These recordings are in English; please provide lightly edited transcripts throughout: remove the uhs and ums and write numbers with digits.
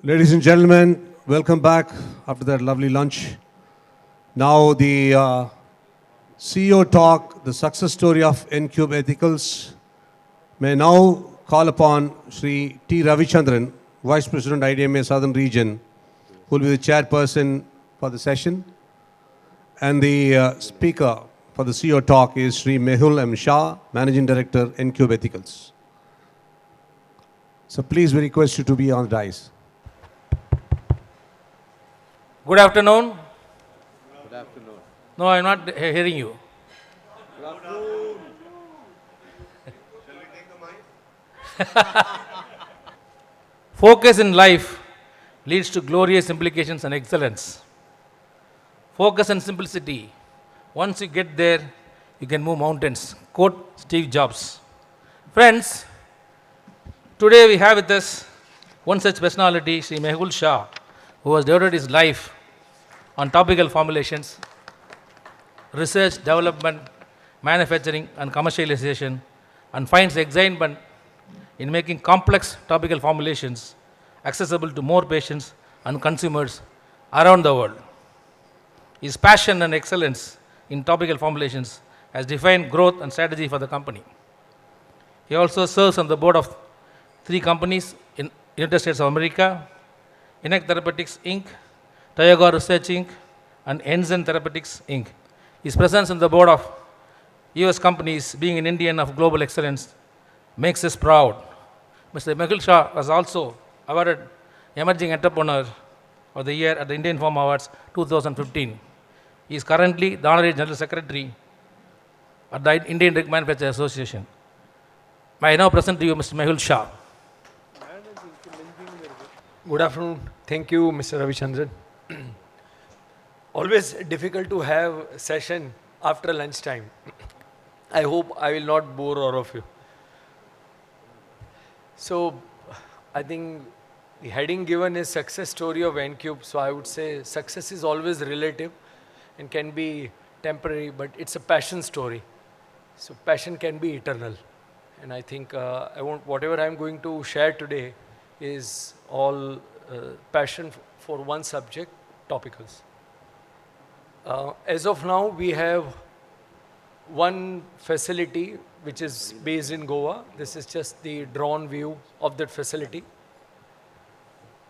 Ladies and gentlemen, welcome back after that lovely lunch. Now the CEO talk, the success story of Encube Ethicals. May now call upon Shri T. Ravichandran, Vice President IDMA Southern Region, who will be the chairperson for the session. And the speaker for the CEO talk is Shri Mehul Shah, Managing Director, Encube Ethicals. So please, we request you to be on the dais. Good afternoon. Good afternoon. No, I'm not hearing you. Good afternoon. Shall we take the mic? Focus in life leads to glorious implications and excellence. Focus and simplicity. Once you get there, you can move mountains. Quote Steve Jobs. Friends, today we have with us one such personality, Shri Mehul Shah, who has devoted his life on topical formulations, research, development, manufacturing and commercialization, and finds excitement in making complex topical formulations accessible to more patients and consumers around the world. His passion and excellence in topical formulations has defined growth and strategy for the company. He also serves on the board of 3 companies in United States of America: Enact Therapeutics Inc., Tioga Research Inc., and Enzyme Therapeutics Inc. His presence on the board of US companies, being an Indian of global excellence, makes us proud. Mr. Mehul Shah was also awarded Emerging Entrepreneur of the Year at the Indian Pharma Awards 2015. He is currently the Honorary General Secretary at the Indian Drug Manufacturers Association. May I now present to you Mr. Mehul Shah. Good afternoon. Thank you, Mr. Ravichandran. Always difficult to have a session after lunchtime. I hope I will not bore all of you. So, I think the heading given is Success Story of Encube. So, I would say success is always relative and can be temporary, but it's a passion story. So, passion can be eternal. And I think whatever I'm going to share today is all passion for one subject, topicals. As of now, we have one facility which is based in Goa. This is just the drawn view of that facility.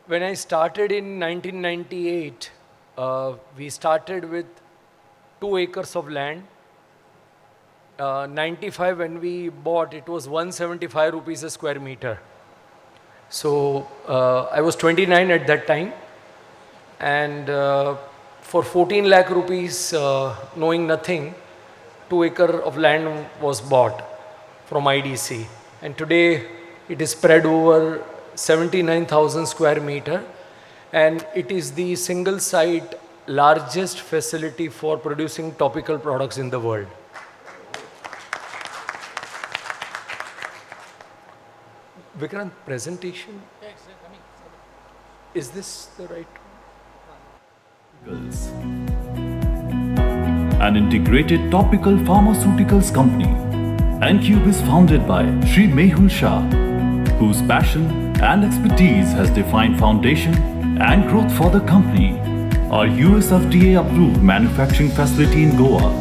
When I started in 1998, we started with 2 acres of land. 95 when we bought, it was 175 rupees a square meter. So I was 29 at that time, and for 14 lakh rupees, knowing nothing, 2 acre of land was bought from IDC, and today it is spread over 79,000 square meter, and it is the single site largest facility for producing topical products in the world. Vikrant, presentation? Is this the right one? An integrated topical pharmaceuticals company, Encube is founded by Shri Mehul Shah, whose passion and expertise has defined foundation and growth for the company. Our US FDA approved manufacturing facility in Goa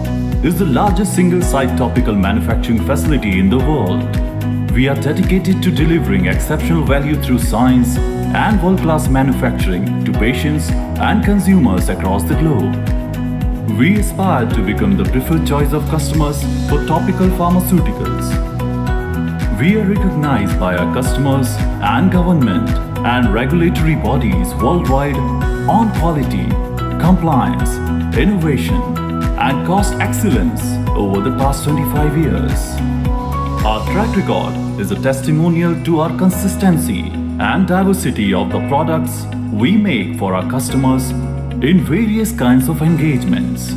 is the largest single-site topical manufacturing facility in the world. We are dedicated to delivering exceptional value through science and world-class manufacturing to patients and consumers across the globe. We aspire to become the preferred choice of customers for topical pharmaceuticals. We are recognized by our customers and government and regulatory bodies worldwide on quality, compliance, innovation, and cost excellence over the past 25 years. Our track record is a testimonial to our consistency and diversity of the products we make for our customers in various kinds of engagements.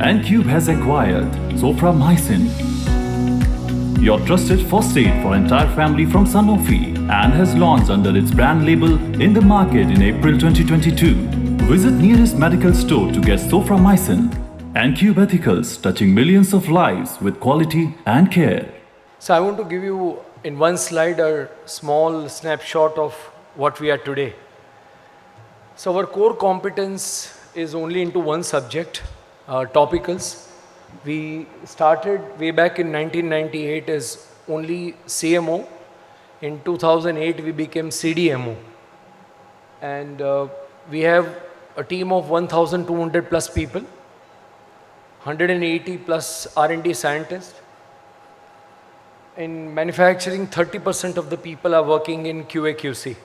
Encube has acquired Soframycin, your trusted first aid for entire family from Sanofi, and has launched under its brand label in the market in April 2022. Visit nearest medical store to get Soframycin. Encube Ethicals, touching millions of lives with quality and care. So I want to give you in one slide a small snapshot of what we are today. So our core competence is only into one subject, topicals. We started way back in 1998 as only CMO. In 2008, we became CDMO. And we have a team of 1,200 plus people, 180 plus R&D scientists. In manufacturing, 30% of the people are working in QA/QC.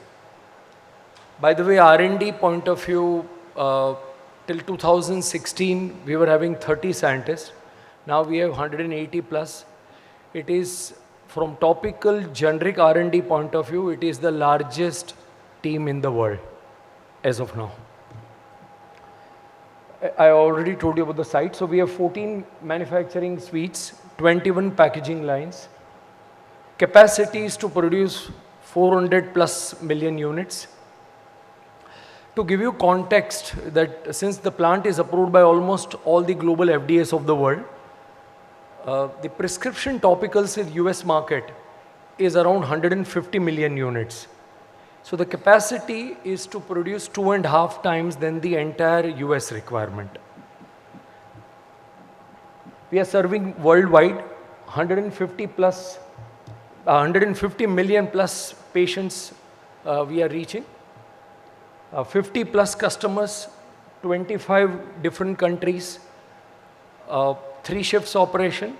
By the way, R&D point of view, till 2016, we were having 30 scientists. Now we have 180 plus. It is, from topical generic R&D point of view, it is the largest team in the world as of now. I already told you about the site. So we have 14 manufacturing suites, 21 packaging lines. Capacity is to produce 400 plus million units. To give you context, that since the plant is approved by almost all the global FDAs of the world, the prescription topicals in US market is around 150 million units. So the capacity is to produce 2.5 times than the entire US requirement. We are serving worldwide 150 million plus patients we are reaching. 50 plus customers, 25 different countries, 3 shifts operation.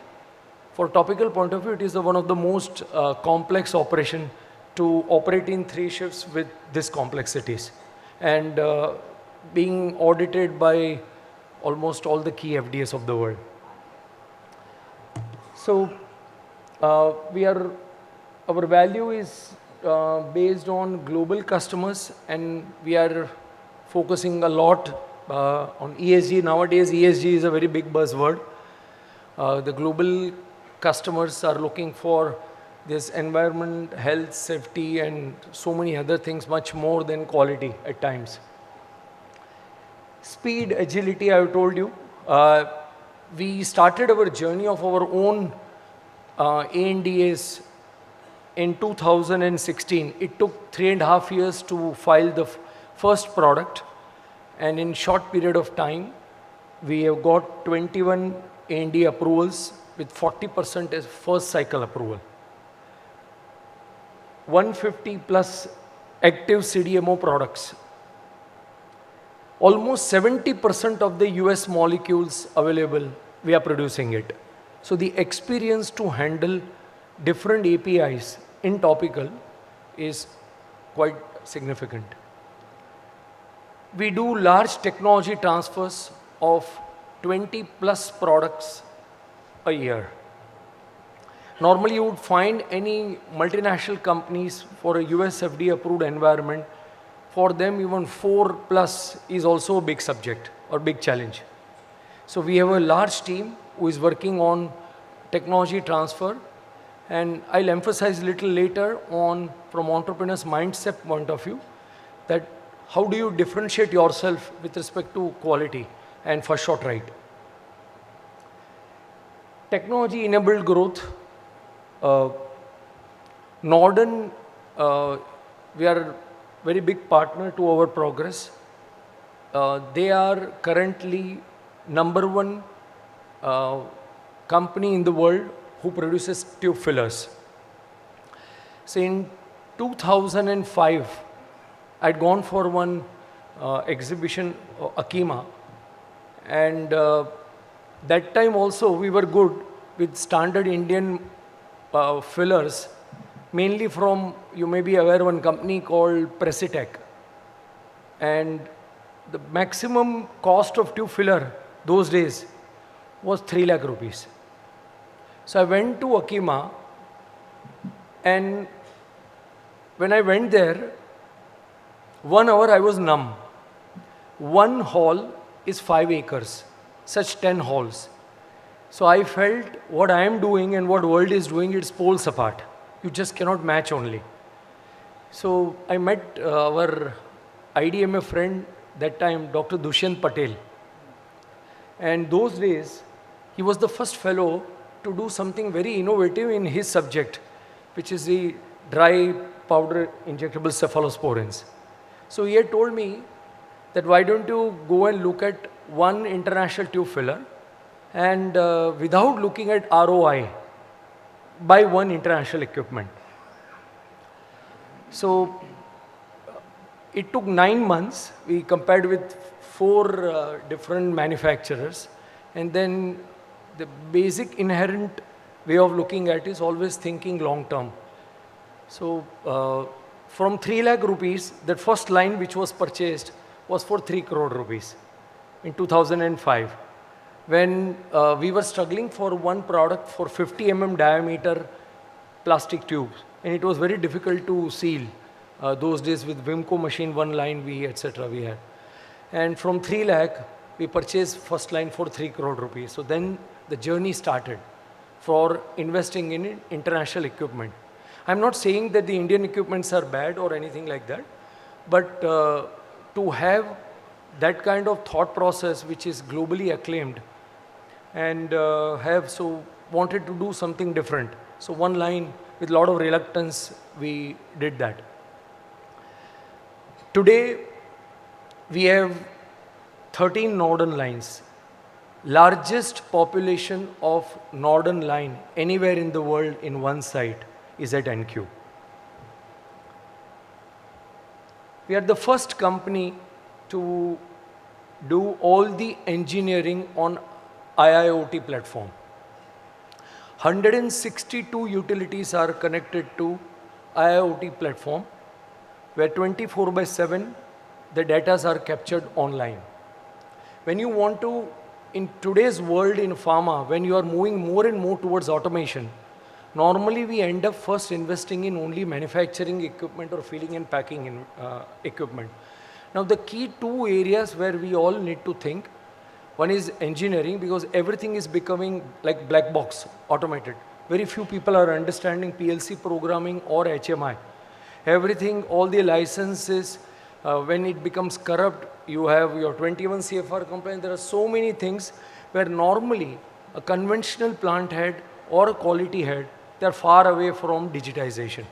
For topical point of view, it is one of the most complex operation to operate in 3 shifts with these complexities, and being audited by almost all the key FDAs of the world. So our value is based on global customers, and we are focusing a lot on ESG. Nowadays, ESG is a very big buzzword. The global customers are looking for this environment, health, safety, and so many other things, much more than quality at times. Speed, agility, I have told you. We started our journey of our own ANDAs in 2016. It took 3.5 years to file the first product, and in short period of time, we have got 21 ANDA approvals with 40% as first cycle approval. 150 plus active CDMO products. Almost 70% of the US molecules available, we are producing it. So the experience to handle different APIs in topical is quite significant. We do large technology transfers of 20 plus products a year. Normally you would find any multinational companies for a US FDA approved environment, for them even 4 plus is also a big subject or big challenge. So we have a large team who is working on technology transfer, and I'll emphasize a little later on from entrepreneur's mindset point of view that how do you differentiate yourself with respect to quality and first shot right. Technology enabled growth. Norden, we are very big partner to our progress. They are currently #1 company in the world who produces tube fillers. So in 2005, I'd gone for one exhibition, Akima, and that time also we were good with standard Indian fillers, mainly from, you may be aware, one company called Precitec. And the maximum cost of tube filler those days was 3 lakh rupees. So I went to Akima, and when I went there, 1 hour I was numb. One hall is 5 acres, such 10 halls. So I felt what I am doing and what world is doing, it's poles apart. You just cannot match only. So I met our IDMA friend that time, Dr. Dushyant Patel. And those days, he was the first fellow to do something very innovative in his subject. which is the dry powder injectable cephalosporins. So he had told me that why don't you go and look at one international tube filler and without looking at ROI, buy one international equipment. So it took 9 months. We compared with 4 different manufacturers, and then the basic inherent way of looking at is always thinking long term. So from 3 lakh rupees, that first line which was purchased was for 3 crore rupees in 2005. When we were struggling for one product for 50 diameter plastic tubes, and it was very difficult to seal. Those days with Vimco machine, one line etc. we had. And from 3 lakh, we purchased first line for 3 crore rupees. So then the journey started for investing in international equipment. I'm not saying that the Indian equipments are bad or anything like that, but to have that kind of thought process which is globally acclaimed and wanted to do something different. So one line with a lot of reluctance, we did that. Today, we have 13 northern lines. Largest population of northern line anywhere in the world in one site is at Encube. We are the first company to do all the engineering on IIoT platform. 162 utilities are connected to IIoT platform, where 24/7 the data are captured online. When you want to, in today's world in pharma, when you are moving more and more towards automation, normally we end up first investing in only manufacturing equipment or filling and packing equipment. Now the key 2 areas where we all need to think, one is engineering, because everything is becoming like black box, automated. Very few people are understanding PLC programming or HMI. Everything, all the licenses, when it becomes corrupt, you have your 21 CFR compliance. There are so many things where normally a conventional plant head or a quality head, they are far away from digitization.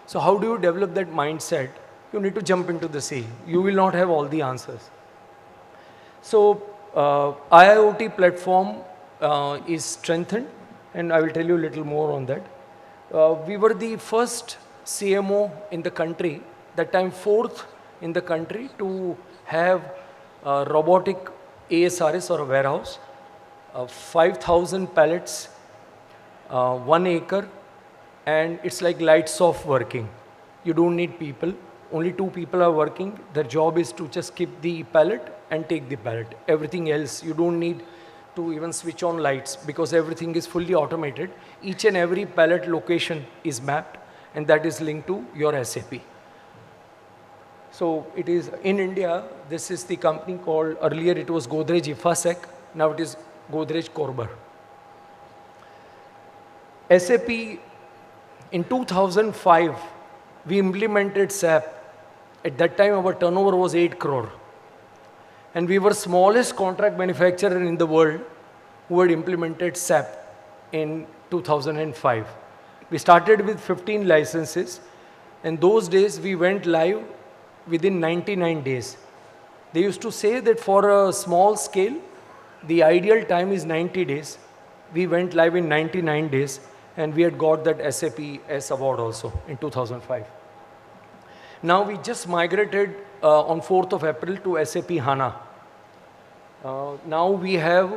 So how do you develop that mindset? You need to jump into the sea. You will not have all the answers. So IIoT platform is strengthened, and I will tell you a little more on that. We were the first CMO in the country, that time 4th in the country, to have a robotic ASRS or a warehouse, 5,000 pallets, 1 acre, and it's like lights off working. You don't need people. Only 2 people are working. Their job is to just keep the pallet and take the pallet. Everything else, you don't need to even switch on lights because everything is fully automated. Each and every pallet location is mapped, and that is linked to your SAP. So it is in India, this is the company called, earlier it was Godrej Ifasec, now it is Godrej Corber. SAP, in 2005, we implemented SAP. At that time, our turnover was 8 crore. And we were smallest contract manufacturer in the world who had implemented SAP in 2005. We started with 15 licenses, and those days we went live within 99 days. They used to say that for a small scale, the ideal time is 90 days. We went live in 99 days, and we had got that SAP S award also in 2005. Now we just migrated on 4th of April to SAP HANA. Now we have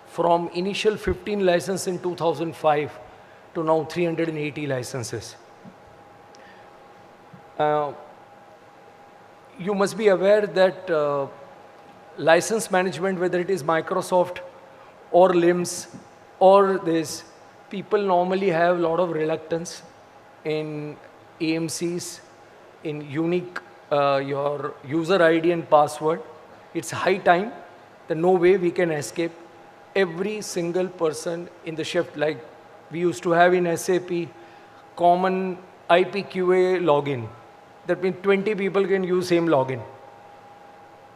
from initial 15 licenses in 2005 to now 380 licenses. You must be aware that license management, whether it is Microsoft or LIMS or this, people normally have a lot of reluctance in AMCs, in unique your user ID and password. It's high time that no way we can escape. Every single person in the shift, like we used to have in SAP, common IPQA login. That means 20 people can use same login.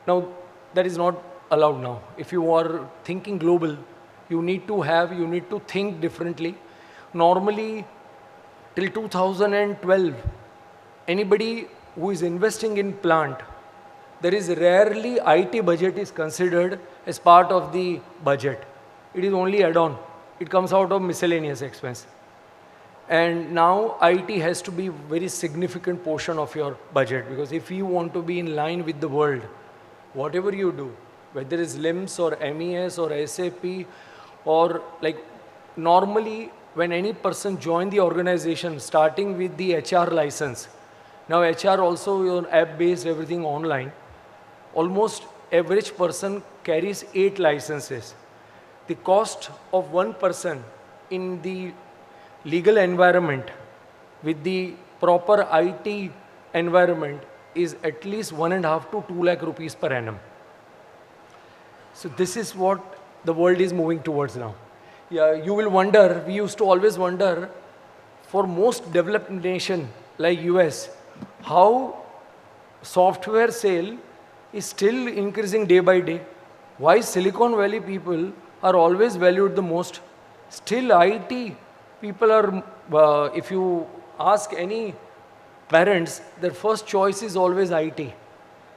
Now, that is not allowed now. If you are thinking global, you need to think differently. Normally, till 2012, anybody who is investing in plant, there is rarely IT budget is considered as part of the budget. It is only add-on. It comes out of miscellaneous expense. And now IT has to be very significant portion of your budget, because if you want to be in line with the world, whatever you do, whether it's LIMS or MES or SAP, or like normally when any person join the organization, starting with the HR license, now HR also your app-based, everything online, almost average person carries 8 licenses. The cost of one person in the legal environment with the proper IT environment is at least 1.5 to 2 lakh rupees per annum. So this is what the world is moving towards now. Yeah, you will wonder, we used to always wonder, for most developed nation like US, how software sale is still increasing day by day. Why Silicon Valley people are always valued the most. Still IT people are, if you ask any parents, their first choice is always IT.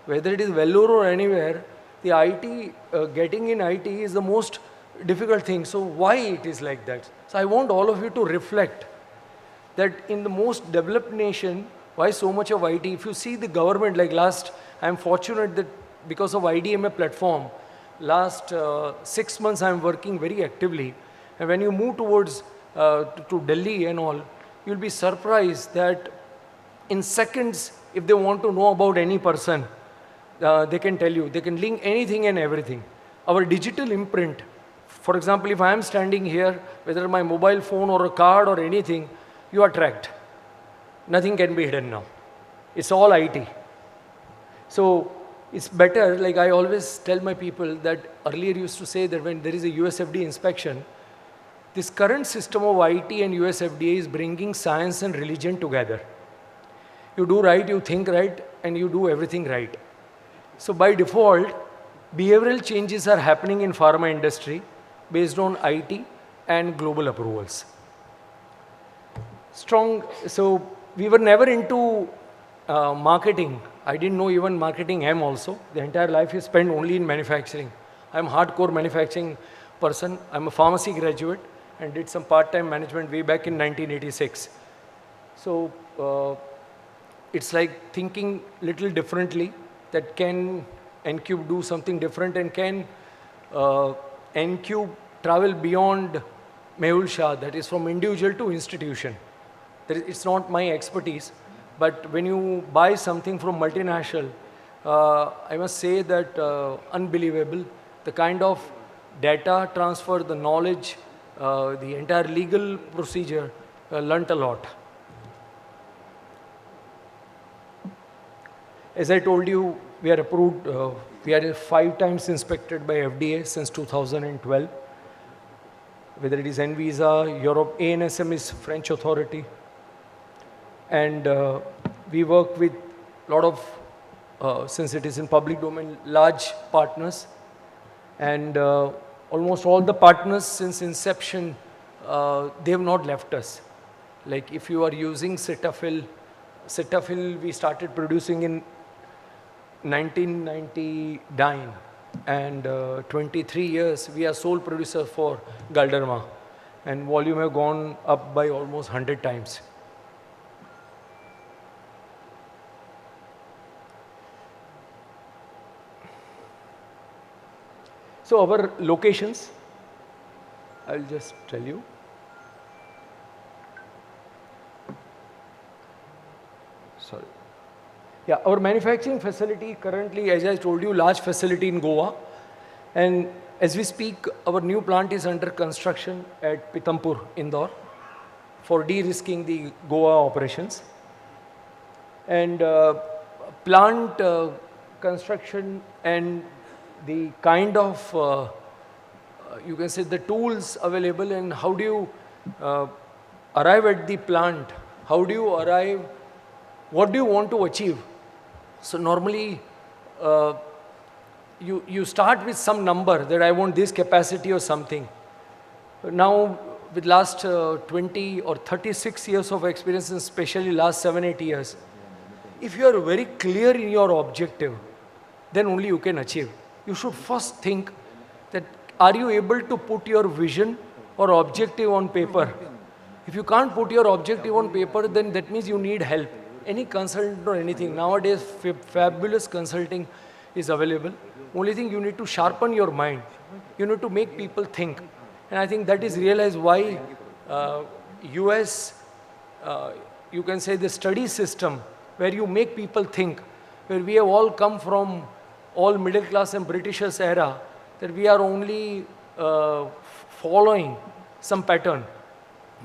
Whether it is Vellore or anywhere, the IT, getting in IT is the most difficult thing. So why it is like that? So I want all of you to reflect that in the most developed nation, why so much of IT? If you see the government, like last, I am fortunate that because of IDMA platform, last 6 months I am working very actively. And when you move towards to Delhi and all, you'll be surprised that in seconds, if they want to know about any person, they can tell you, they can link anything and everything. Our digital imprint, for example, if I am standing here, whether my mobile phone or a card or anything, you are tracked. Nothing can be hidden now. It's all IT. So it's better, like I always tell my people that earlier used to say that when there is a USFDA inspection, this current system of IT and USFDA is bringing science and religion together. You do right, you think right, and you do everything right. So by default, behavioral changes are happening in pharma industry based on IT and global approvals. So we were never into marketing. I didn't know even marketing M also. The entire life is spent only in manufacturing. I'm a hardcore manufacturing person. I'm a pharmacy graduate and did some part-time management way back in 1986. So it's like thinking little differently, that can Encube do something different, and can Encube travel beyond Mehul Shah, that is from individual to institution. It's not my expertise, but when you buy something from multinational, I must say that unbelievable, the kind of data transfer, the knowledge, the entire legal procedure, learnt a lot. As I told you, we are approved, we are 5 times inspected by FDA since 2012. Whether it is Anvisa, Europe, ANSM is French authority. And we work with a lot of, since it is in public domain, large partners. And almost all the partners since inception, they have not left us. Like if you are using Cetaphil we started producing in 1999, and 23 years we are sole producer for Galderma, and volume have gone up by almost 100 times. So our locations, I'll just tell you. Sorry. Yeah, our manufacturing facility currently, as I told you, large facility in Goa. And as we speak, our new plant is under construction at Pithampur, Indore, for de-risking the Goa operations. And plant construction and the kind of, you can say, the tools available, and how do you arrive at the plant? How do you arrive? What do you want to achieve? So normally, you start with some number that I want this capacity or something. Now, with last 20 or 36 years of experience, and especially last 7-8 years, if you are very clear in your objective, then only you can achieve. You should first think that are you able to put your vision or objective on paper? If you can't put your objective on paper, then that means you need help. Any consultant or anything. Nowadays, fabulous consulting is available. Only thing you need to sharpen your mind. You need to make people think. And I think that is realized why US, you can say the study system, where you make people think, where we have all come from all middle class and Britishers era, that we are only following some pattern.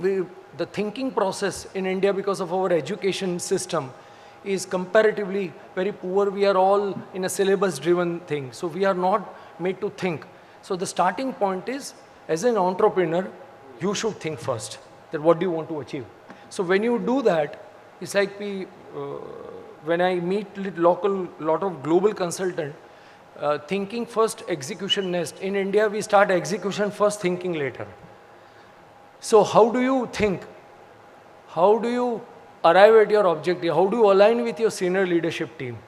The thinking process in India, because of our education system, is comparatively very poor. We are all in a syllabus driven thing. So we are not made to think. So the starting point is, as an entrepreneur, you should think first that what do you want to achieve. So when you do that, it's like when I meet lot of global consultant, thinking first, execution next. In India, we start execution first, thinking later. So how do you think? How do you arrive at your objective? How do you align with your senior leadership team?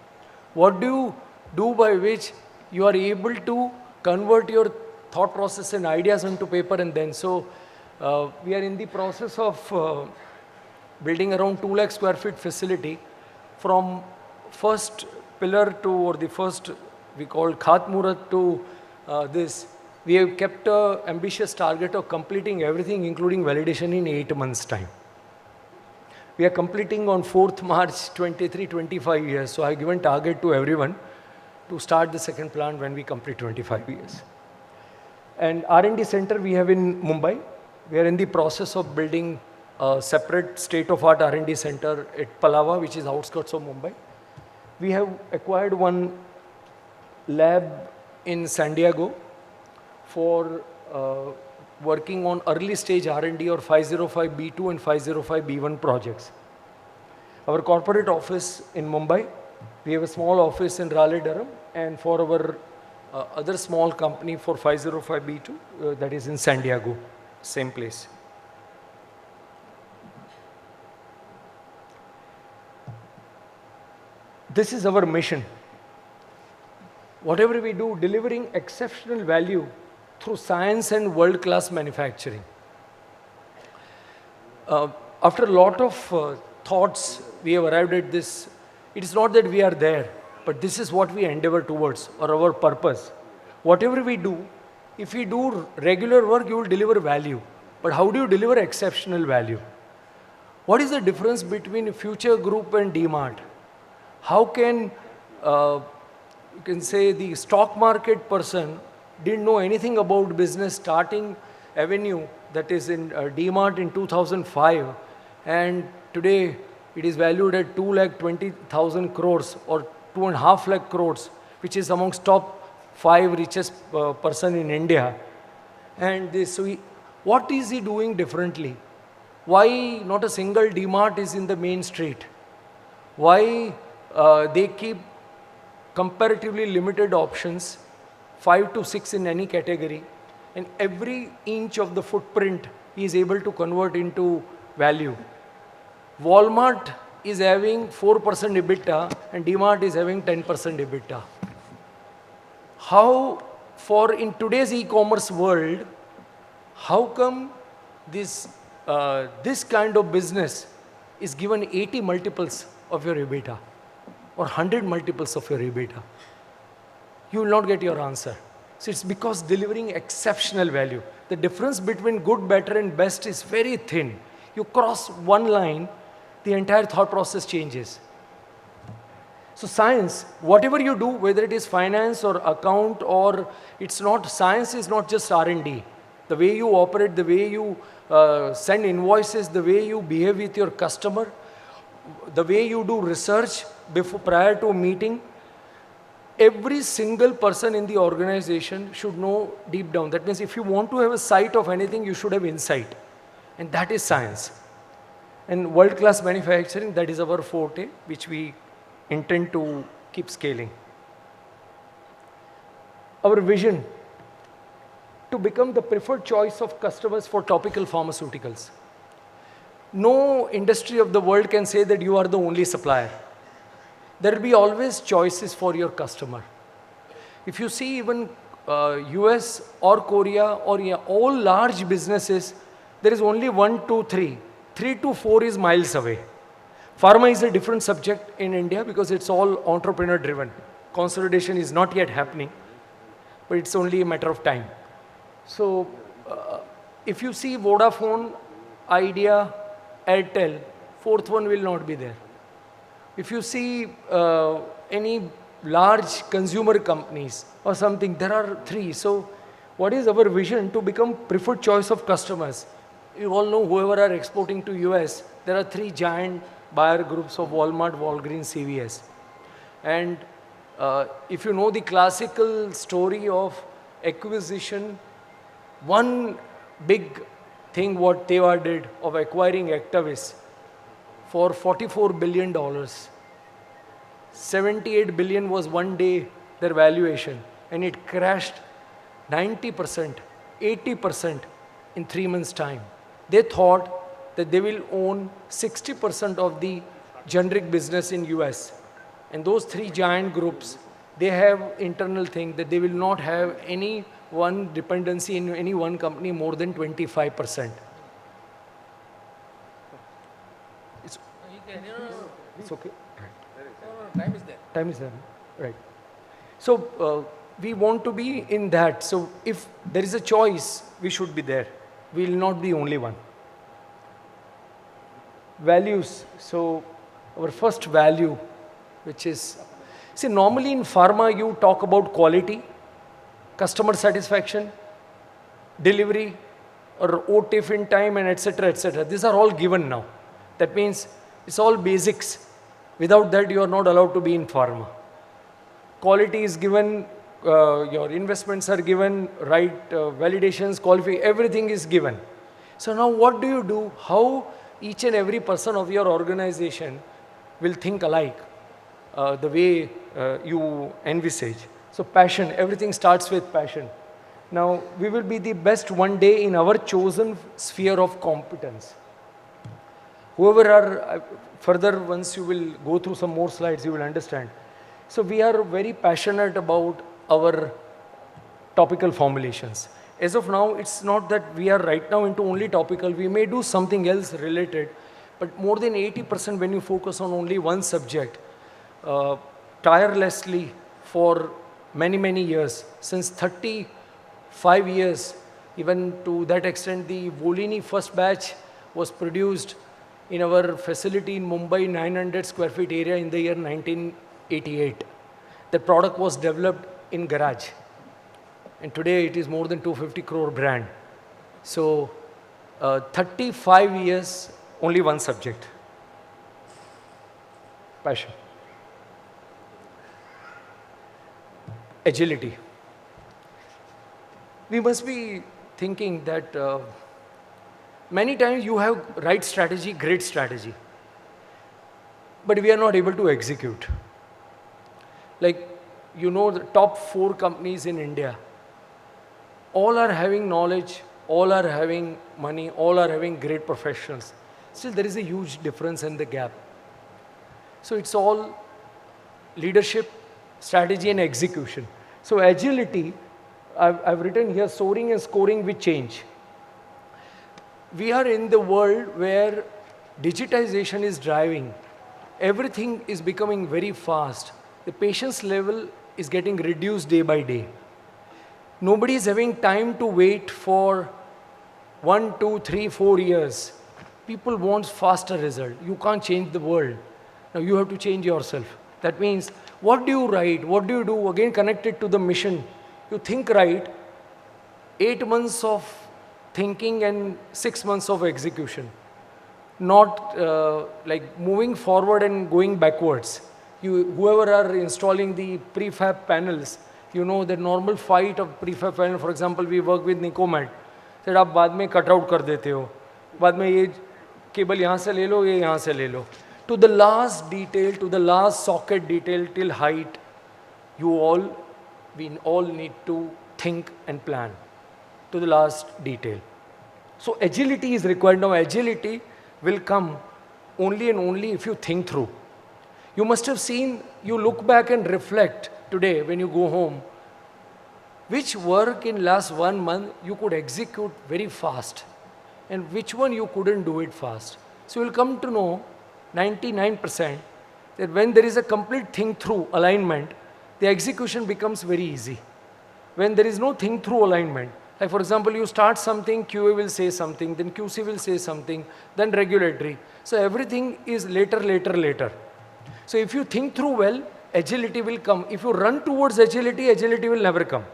What do you do by which you are able to convert your thought process and ideas into paper? And then, so we are in the process of building around 2 lakh square feet facility, from first pillar to, or the first we call Khat Murat to this. We have kept an ambitious target of completing everything, including validation, in 8 months' time. We are completing on 4th March 23, 25 years. So I have given target to everyone to start the second plant when we complete 25 years. And R&D center we have in Mumbai. We are in the process of building a separate state-of-art R&D center at Palava, which is outskirts of Mumbai. We have acquired one lab in San Diego for working on early stage R&D or 505B2 and 505B1 projects. Our corporate office in Mumbai, we have a small office in Raleigh, Durham, and for our other small company for 505B2, that is in San Diego, same place. This is our mission. Whatever we do, delivering exceptional value through science and world-class manufacturing. After a lot of thoughts, we have arrived at this. It is not that we are there, but this is what we endeavor towards, or our purpose. Whatever we do, if we do regular work, you will deliver value. But how do you deliver exceptional value? What is the difference between Future Group and DMart? How can, you can say, the stock market person didn't know anything about business starting Avenue, that is in DMart in 2005, and today it is valued at 2,20,000 crores or 2.5 lakh crores, which is amongst top 5 richest person in India. And this, so what is he doing differently? Why not a single DMart is in the main street? Why they keep comparatively limited options, 5 to 6 in any category, and every inch of the footprint he is able to convert into value. Walmart is having 4% EBITDA and DMart is having 10% EBITDA. How, for in today's e-commerce world, how come this kind of business is given 80 multiples of your EBITDA or 100 multiples of your EBITDA? You will not get your answer. So it's because delivering exceptional value. The difference between good, better and best is very thin. You cross one line, the entire thought process changes. So science, whatever you do, whether it is finance or account or it's not, science is not just R&D. The way you operate, the way you send invoices, the way you behave with your customer, the way you do research prior to a meeting, every single person in the organization should know deep down. That means if you want to have a sight of anything, you should have insight. And that is science. And world-class manufacturing, that is our forte, which we intend to keep scaling. Our vision, to become the preferred choice of customers for topical pharmaceuticals. No industry of the world can say that you are the only supplier. There will be always choices for your customer. If you see even US or Korea or all large businesses, there is only 1, 2, 3. 3 to 4 is miles away. Pharma is a different subject in India because it's all entrepreneur driven. Consolidation is not yet happening, but it's only a matter of time. So if you see Vodafone, Idea, Airtel, fourth one will not be there. If you see any large consumer companies or something, there are 3. So what is our vision? To become preferred choice of customers. You all know whoever are exporting to US, there are 3 giant buyer groups of Walmart, Walgreens, CVS. And if you know the classical story of acquisition, one big thing what Teva did of acquiring Actavis for $44 billion. 78 billion was one day their valuation, and it crashed 90%, 80% in 3 months' time. They thought that they will own 60% of the generic business in US. And those 3 giant groups, they have internal thing that they will not have any one dependency in any one company more than 25%. It's okay. Time is there. Time is there, right? So we want to be in that. So if there is a choice, we should be there. We will not be only one. Values. So our first value, which is, see, normally in pharma you talk about quality, customer satisfaction, delivery, or OTIF in time, and etc. etc. These are all given now. That means it's all basics. Without that, you are not allowed to be in pharma. Quality is given, your investments are given, right, validations, qualify, everything is given. So now what do you do? How each and every person of your organization will think alike, the way you envisage. So passion, everything starts with passion. Now, we will be the best one day in our chosen sphere of competence. Whoever are, further once you will go through some more slides, you will understand. So we are very passionate about our topical formulations. As of now, it's not that we are right now into only topical. We may do something else related, but more than 80% when you focus on only one subject, tirelessly for many, many years, since 35 years, even to that extent, the Volini first batch was produced in our facility in Mumbai, 900 square feet area in the year 1988. The product was developed in garage. And today it is more than 250 crore brand. So 35 years, only one subject. Passion. Agility. We must be thinking that many times you have right strategy, great strategy, but we are not able to execute. Like, you know, the top 4 companies in India, all are having knowledge, all are having money, all are having great professionals. Still, there is a huge difference in the gap. So it's all leadership, strategy, and execution. So agility, I've written here, soaring and scoring with change. We are in the world where digitization is driving. Everything is becoming very fast. The patience level is getting reduced day by day. Nobody is having time to wait for 1, 2, 3, 4 years. People want faster result. You can't change the world. Now you have to change yourself. That means, what do you write? What do you do? Again, connected to the mission. You think right, 8 months of thinking and 6 months of execution. Not like moving forward and going backwards. Whoever are installing the prefab panels, you know the normal fight of prefab panel. For example, we work with Nicomet. Said आप बाद में cut out कर देते हो. बाद में ये cable यहाँ से ले लो, ये यहाँ से ले लो. To the last detail, to the last socket detail, till height, we all need to think and plan. to the last detail. So agility is required. Now agility will come only and only if you think through. You must have seen, you look back and reflect today when you go home, which work in last 1 month you could execute very fast and which one you couldn't do it fast. So you'll come to know 99% that when there is a complete think through alignment, the execution becomes very easy. When there is no think through alignment, like for example, you start something, QA will say something, then QC will say something, then regulatory. So everything is later. So if you think through well, agility will come. If you run towards agility, agility will never come.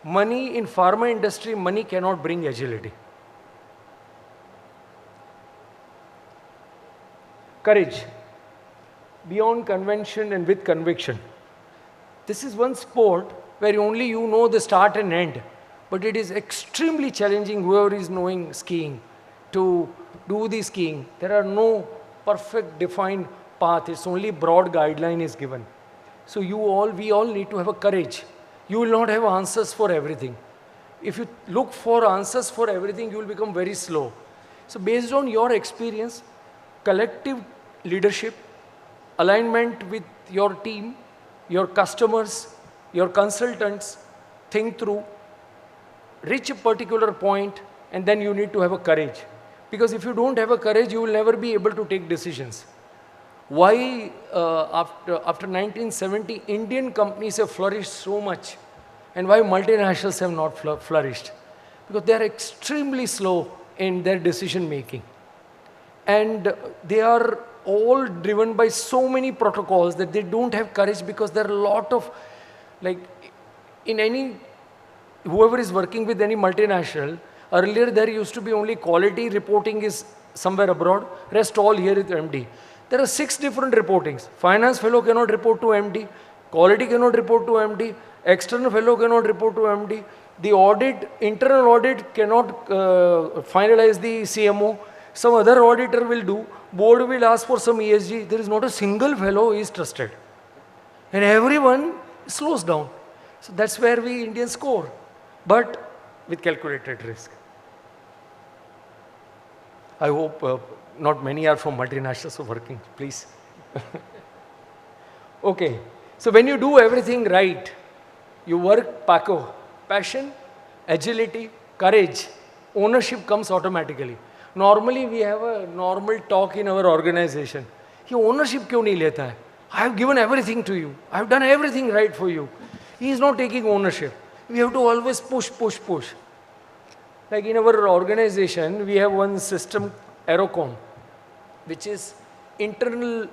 Money in pharma industry, money cannot bring agility. Courage, beyond convention and with conviction. This is one sport where only you know the start and end, but it is extremely challenging, whoever is knowing skiing, to do the skiing. There are no perfect defined path, it's only broad guideline is given. So we all need to have a courage. You will not have answers for everything. If you look for answers for everything, you will become very slow. So based on your experience, collective leadership, alignment with your team, your customers, your consultants, think through, reach a particular point, and then you need to have a courage. Because if you don't have a courage, you will never be able to take decisions. Why after 1970, Indian companies have flourished so much, and why multinationals have not flourished? Because they are extremely slow in their decision making. And they are all driven by so many protocols that they don't have courage, because there are a lot of, like, whoever is working with any multinational, earlier there used to be only quality reporting is somewhere abroad, rest all here is MD. There are 6 different reportings. Finance fellow cannot report to MD, quality cannot report to MD, external fellow cannot report to MD, the audit, internal audit cannot finalize the CMO, some other auditor will do, board will ask for some ESG, there is not a single fellow who is trusted. And everyone slows down. So that's where we Indians score, but with calculated risk. I hope not many are from multinationals who are working, please. Okay, so when you do everything right, you work Paco, passion, agility, courage, ownership comes automatically. Normally we have a normal talk in our organization. He ownership क्यों नहीं लेता है? I have given everything to you. I have done everything right for you. He is not taking ownership. We have to always push. Like in our organization, we have one system, Aerocom, which is internal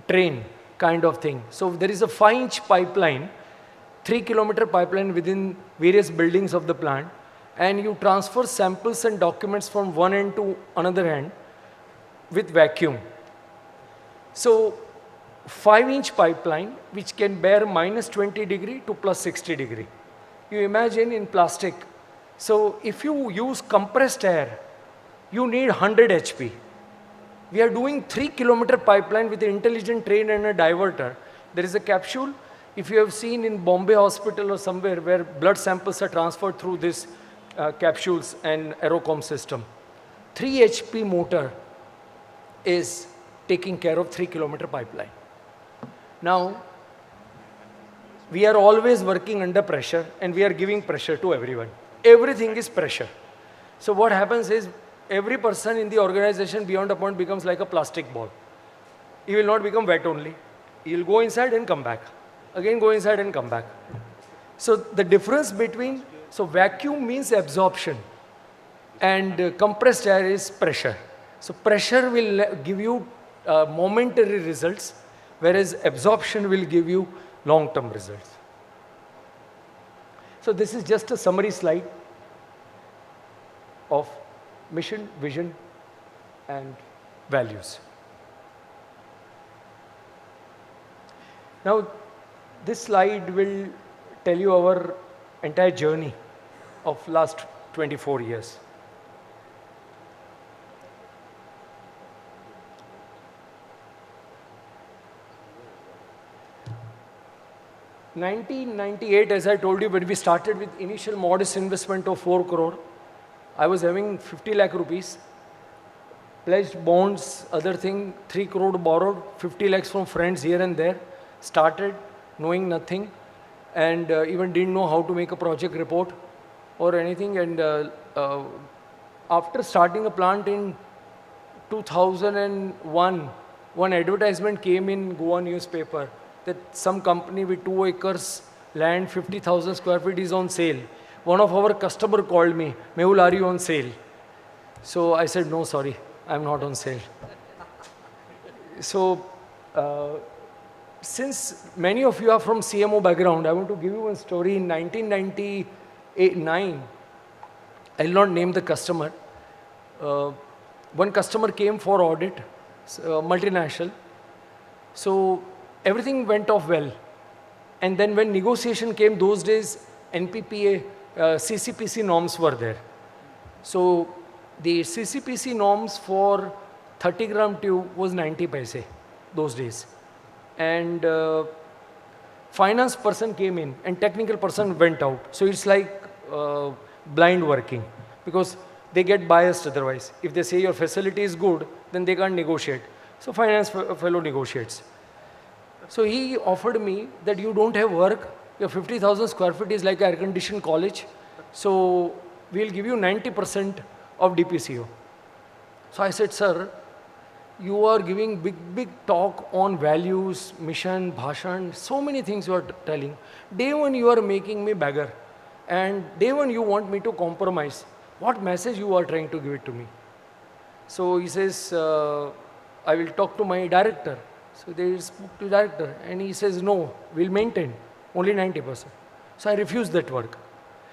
train kind of thing. So there is a 5-inch pipeline, 3-kilometer pipeline within various buildings of the plant, and you transfer samples and documents from one end to another end with vacuum. So 5-inch pipeline, which can bear -20 degree to +60 degree. You imagine in plastic. So if you use compressed air, you need 100 HP. We are doing 3-kilometer pipeline with an intelligent train and a diverter. There is a capsule. If you have seen in Bombay hospital or somewhere where blood samples are transferred through this capsules and Aerocom system, 3 HP motor is taking care of 3-kilometer pipeline. Now, we are always working under pressure and we are giving pressure to everyone. Everything is pressure. So what happens is every person in the organization beyond a point becomes like a plastic ball. He will not become wet only. He will go inside and come back. Again go inside and come back. So the difference between, so vacuum means absorption and compressed air is pressure. So pressure will give you momentary results, whereas absorption will give you long-term results. So this is just a summary slide of mission, vision, and values. Now, this slide will tell you our entire journey of last 24 years. 1998, as I told you, when we started with initial modest investment of 4 crore, I was having 50 lakh rupees, pledged bonds, other thing, 3 crore borrowed, 50 lakhs from friends here and there, started knowing nothing, and even didn't know how to make a project report or anything. And after starting a plant in 2001, one advertisement came in Goa newspaper that some company with 2 acres land, 50,000 square feet is on sale. One of our customer called me, Mehul, are you on sale? So I said, no, sorry, I'm not on sale. So since many of you are from CMO background, I want to give you one story. In 1999, I will not name the customer. One customer came for audit, multinational. So everything went off well. And then when negotiation came, those days NPPA, CCPC norms were there. So the CCPC norms for 30-gram tube was 90 paise those days. And finance person came in and technical person went out. So it's like blind working, because they get biased otherwise. If they say your facility is good, then they can't negotiate. So finance fellow negotiates. So he offered me that you don't have work, your 50,000 square feet is like an air-conditioned college, so we'll give you 90% of DPCO. So I said, sir, you are giving big talk on values, mission, bhashan, so many things you are telling. Day one you are making me beggar, and day one you want me to compromise. What message you are trying to give it to me? So he says, I will talk to my director. So they spoke to the director, and he says, no, we'll maintain only 90%. So I refused that work.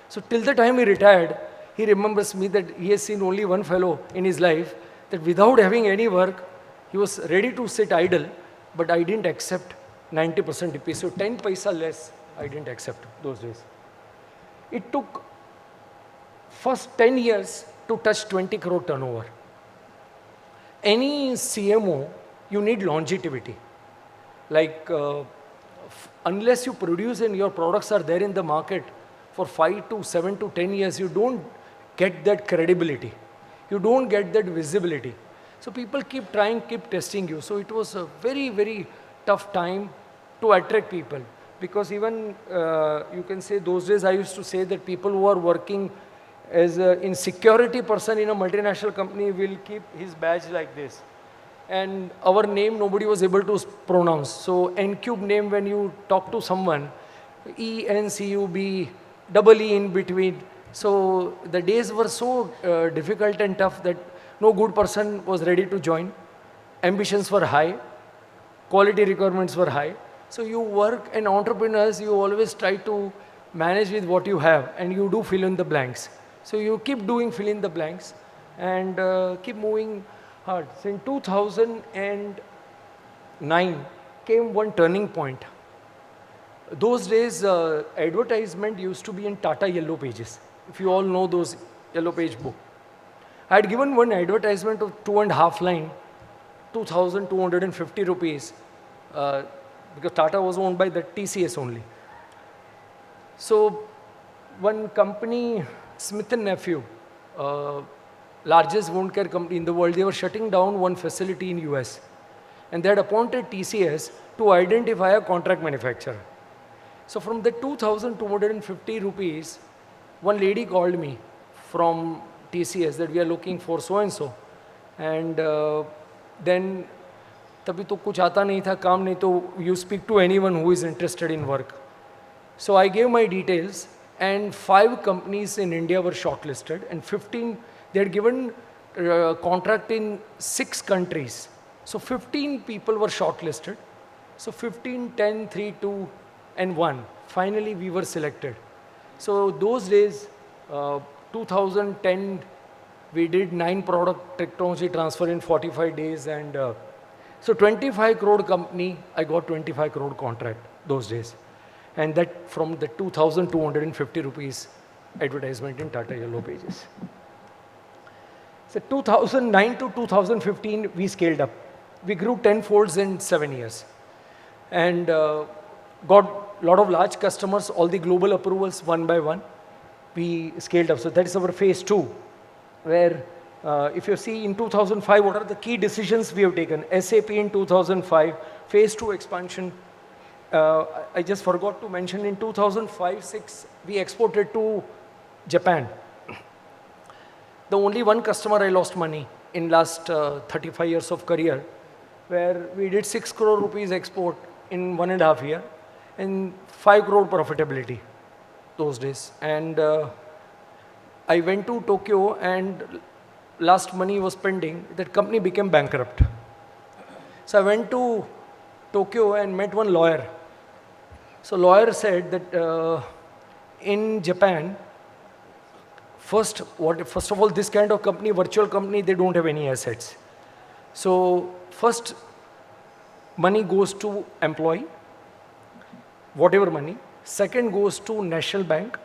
So till the time he retired, he remembers me that he has seen only one fellow in his life that without having any work, he was ready to sit idle, but I didn't accept 90% DP. So 10 paisa less, I didn't accept those days. It took first 10 years to touch 20 crore turnover. Any CMO, you need longevity. Like, unless you produce and your products are there in the market for 5 to 7 to 10 years, you don't get that credibility. You don't get that visibility. So people keep trying, keep testing you. So it was a very, very tough time to attract people. Because even, you can say, those days I used to say that people who are working as in security person in a multinational company will keep his badge like this. And our name nobody was able to pronounce. So Encube name, when you talk to someone, ENCUB, double E in between. So the days were so difficult and tough that no good person was ready to join. Ambitions were high, quality requirements were high. So you work, and entrepreneurs, you always try to manage with what you have, and you do fill in the blanks. So you keep doing fill in the blanks and keep moving hard. So in 2009 came one turning point. Those days, advertisement used to be in Tata Yellow Pages. If you all know those Yellow Page book. I had given one advertisement of 2.5 line, 2,250 rupees, because Tata was owned by the TCS only. So one company, Smith & Nephew, largest wound care company in the world, they were shutting down one facility in US. And they had appointed TCS to identify a contract manufacturer. So from the 2,250 rupees, one lady called me from TCS that we are looking for so-and-so. And then, तभी तो कुछ आता नहीं था, काम नहीं तो you speak to anyone who is interested in work. So I gave my details, and 5 companies in India were shortlisted, and 15, they had given contract in 6 countries. So 15 people were shortlisted. So 15, 10, 3, 2, and 1. Finally, we were selected. So those days, 2010, we did 9 product technology transfer in 45 days, and so 25 crore company, I got 25 crore contract those days. And that from the 2,250 rupees advertisement in Tata Yellow Pages. So 2009 to 2015, we scaled up. We grew 10 folds in 7 years. And got a lot of large customers, all the global approvals one by one. We scaled up. So that is our phase 2, where if you see in 2005, what are the key decisions we have taken? SAP in 2005, phase 2 expansion. I just forgot to mention in 2005-06, we exported to Japan. The only one customer I lost money in last 35 years of career, where we did 6 crore rupees export in 1.5 years and 5 crore profitability those days. And I went to Tokyo and last money was pending. That company became bankrupt. So I went to Tokyo and met one lawyer. So lawyer said that in Japan, first of all, this kind of company, virtual company, they don't have any assets. So first, money goes to employee, whatever money. Second goes to National Bank,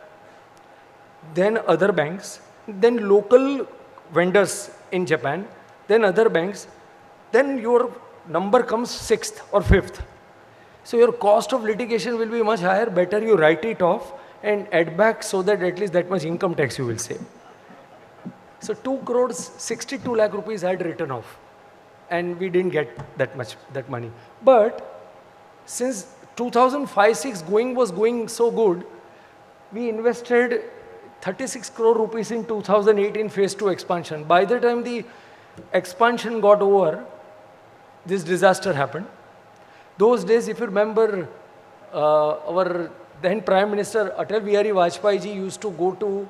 then other banks, then local vendors in Japan, then other banks, then your number comes 6th or 5th. So your cost of litigation will be much higher. Better you write it off and add back so that at least that much income tax you will save. So 2 crores, 62 lakh rupees I had written off. And we didn't get that money. But since 2005-06 was going so good, we invested 36 crore rupees in 2018 phase 2 expansion. By the time the expansion got over, this disaster happened. Those days, if you remember, our then Prime Minister Atal Bihari Vajpayee ji used to go to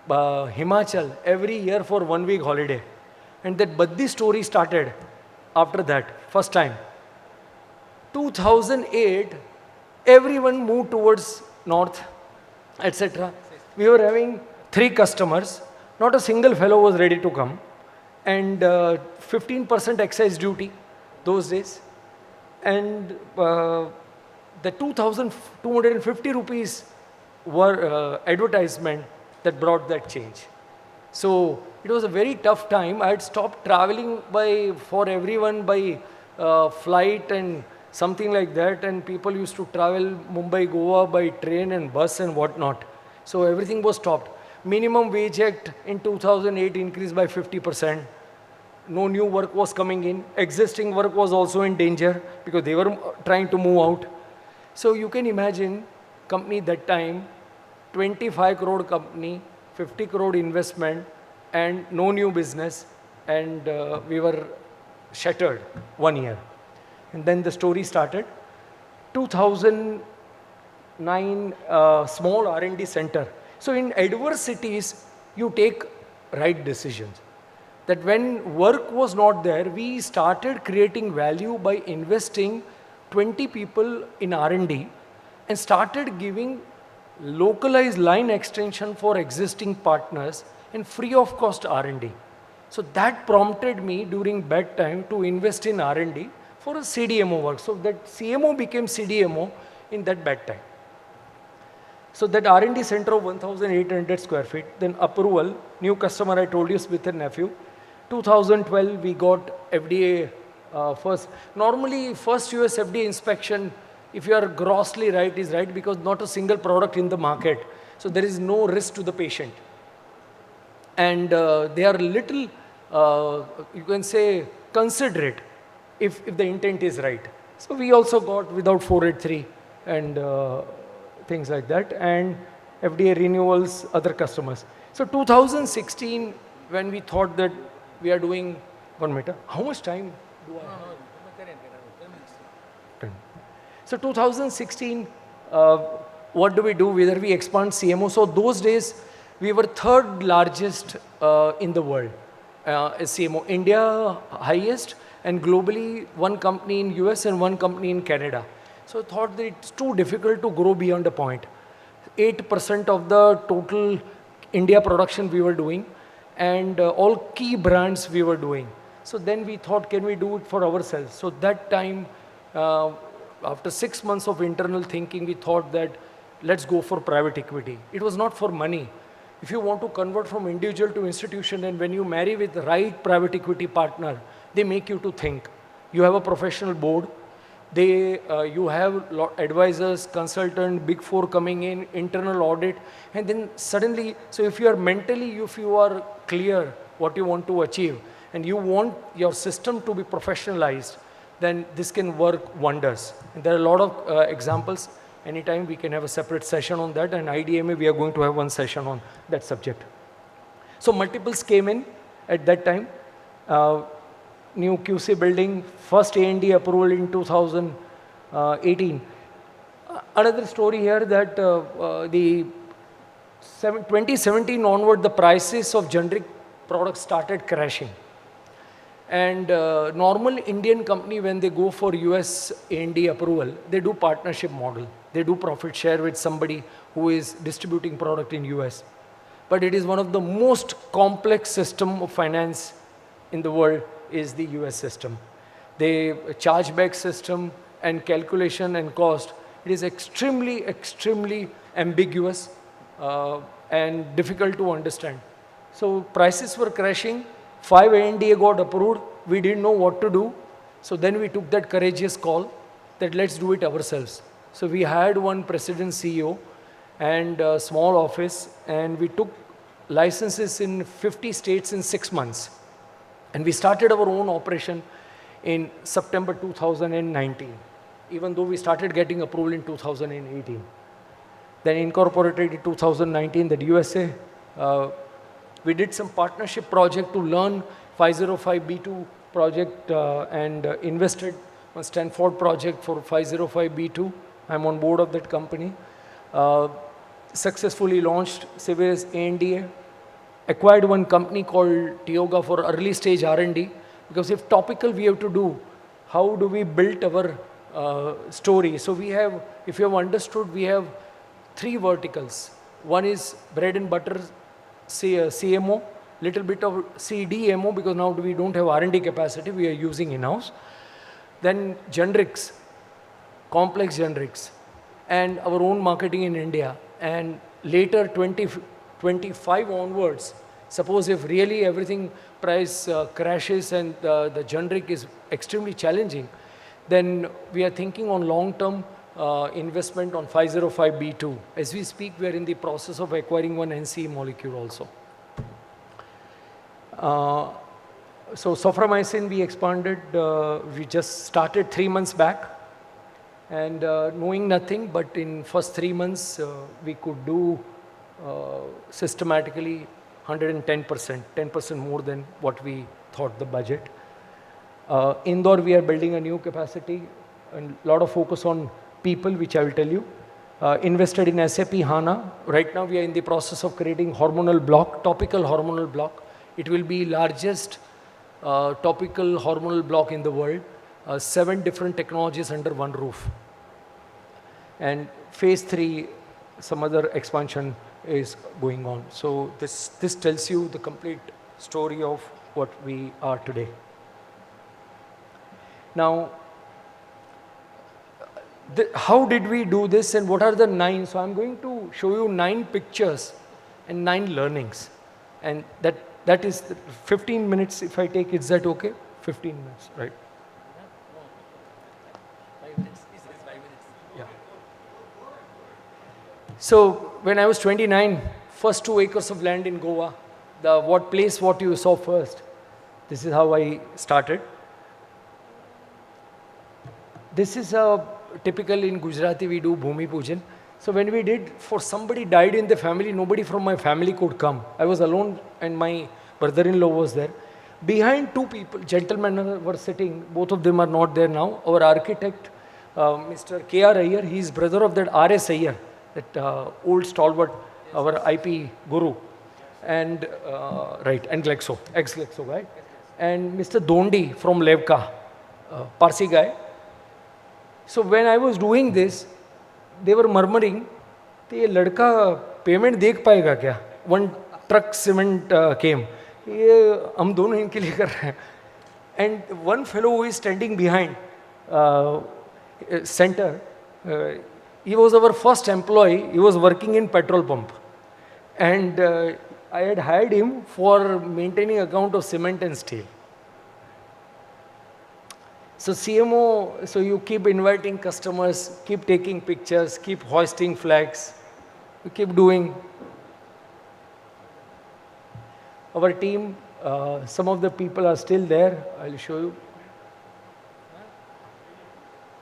Himachal every year for 1 week holiday. And that Baddi story started after that, first time. 2008, everyone moved towards north, etc. We were having 3 customers. Not a single fellow was ready to come. And 15% excise duty those days. And the 2,250 rupees were advertisement that brought that change. So it was a very tough time. I had stopped traveling for everyone by flight and something like that. And people used to travel Mumbai, Goa by train and bus and whatnot. So everything was stopped. Minimum wage act in 2008 increased by 50%. No new work was coming in. Existing work was also in danger because they were trying to move out. So you can imagine, company that time, 25 crore company, 50 crore investment, and no new business, and we were shattered 1 year. And then the story started. 2009, small R&D center. So in adversities, you take right decisions. That when work was not there, we started creating value by investing 20 people in R&D and started giving localized line extension for existing partners and free of cost R&D. So that prompted me during bad time to invest in R&D for a CDMO work. So that CMO became CDMO in that bad time. So that R&D center of 1,800 square feet, then approval, new customer I told you, Smith & Nephew. 2012 we got FDA first. Normally first US FDA inspection, if you are grossly right, is right because not a single product in the market. So there is no risk to the patient. And they are little, you can say, considerate if the intent is right. So we also got without 483 and things like that, and FDA renewals, other customers. So 2016, when we thought that we are doing 1 meter, how much time do I have? 10. So 2016, what do we do? Whether we expand CMO. So those days, we were 3rd largest in the world as CMO. India highest, and globally 1 company in US and 1 company in Canada. So I thought that it's too difficult to grow beyond a point. 8% of the total India production we were doing, and all key brands we were doing. So then we thought, can we do it for ourselves? So that time, after 6 months of internal thinking, we thought that let's go for private equity. It was not for money. If you want to convert from individual to institution, and when you marry with the right private equity partner, they make you to think. You have a professional board. You have advisors, consultant, big four coming in, internal audit, and then suddenly, so if you are mentally, if you are clear what you want to achieve, and you want your system to be professionalized, then this can work wonders. And there are a lot of examples. Anytime we can have a separate session on that, and IDMA, we are going to have one session on that subject. So multiples came in at that time. New QC building, first A&D approval in 2018. Another story here that the 2017 onward, the prices of generic products started crashing. And normal Indian company, when they go for US A&D approval, they do partnership model. They do profit share with somebody who is distributing product in US. But it is one of the most complex system of finance in the world is the US system. The chargeback system and calculation and cost, it is extremely, extremely ambiguous and difficult to understand. So prices were crashing. 5 ANDA got approved. We didn't know what to do. So then we took that courageous call that let's do it ourselves. So we had one president CEO and a small office, and we took licenses in 50 states in 6 months. And we started our own operation in September 2019, even though we started getting approval in 2018. Then incorporated in 2019 that USA. We did some partnership project to learn 505B2 project and invested on Stanford project for 505B2. I'm on board of that company. Successfully launched Severe's ANDA. Acquired one company called Tioga for early stage R&D, because if topical we have to do, how do we build our story? So we have, if you have understood, we have 3 verticals. One is bread and butter CMO, little bit of CDMO, because now we don't have R&D capacity, we are using in-house. Then generics, complex generics, and our own marketing in India. And later 2025 onwards, suppose if really everything price crashes and the generic is extremely challenging, then we are thinking on long-term investment on 505B2. As we speak, we are in the process of acquiring one NCE molecule also. So soframycin we expanded, we just started 3 months back, and knowing nothing, but in first 3 months we could do systematically 110%, 10% more than what we thought the budget. Indore, we are building a new capacity, and a lot of focus on people, which I will tell you. Invested in SAP HANA. Right now we are in the process of creating hormonal block, topical hormonal block. It will be largest topical hormonal block in the world. 7 different technologies under one roof. And phase 3, some other expansion is going on. So this tells you the complete story of what we are today. Now, how did we do this, and what are the 9? So I'm going to show you 9 pictures and 9 learnings. And that is 15 minutes if I take, is that okay? 15 minutes, right? Yeah. So when I was 29, first 2 acres of land in Goa, what you saw first. This is how I started. This is typical in Gujarati, we do Bhumi Pujan. So when we did, for somebody died in the family, nobody from my family could come. I was alone and my brother-in-law was there. Behind 2 people, gentlemen were sitting, both of them are not there now. Our architect, Mr. K.R. Iyer, he is brother of that R.S. Iyer, that old stalwart, our IP guru. And, right, and Glaxo, ex-Glaxo guy. And Mr. Dondi from Levka, Parsi guy. So when I was doing this, they were murmuring, "तो ये लड़का payment देख पाएगा क्या?" 1 truck cement came. ये हम दोनों इनके लिए कर रहे हैं. And one fellow who is standing behind center, he was our first employee. He was working in petrol pump, and I had hired him for maintaining account of cement and steel. So CMO, so you keep inviting customers, keep taking pictures, keep hoisting flags, you keep doing. Our team, some of the people are still there. I'll show you.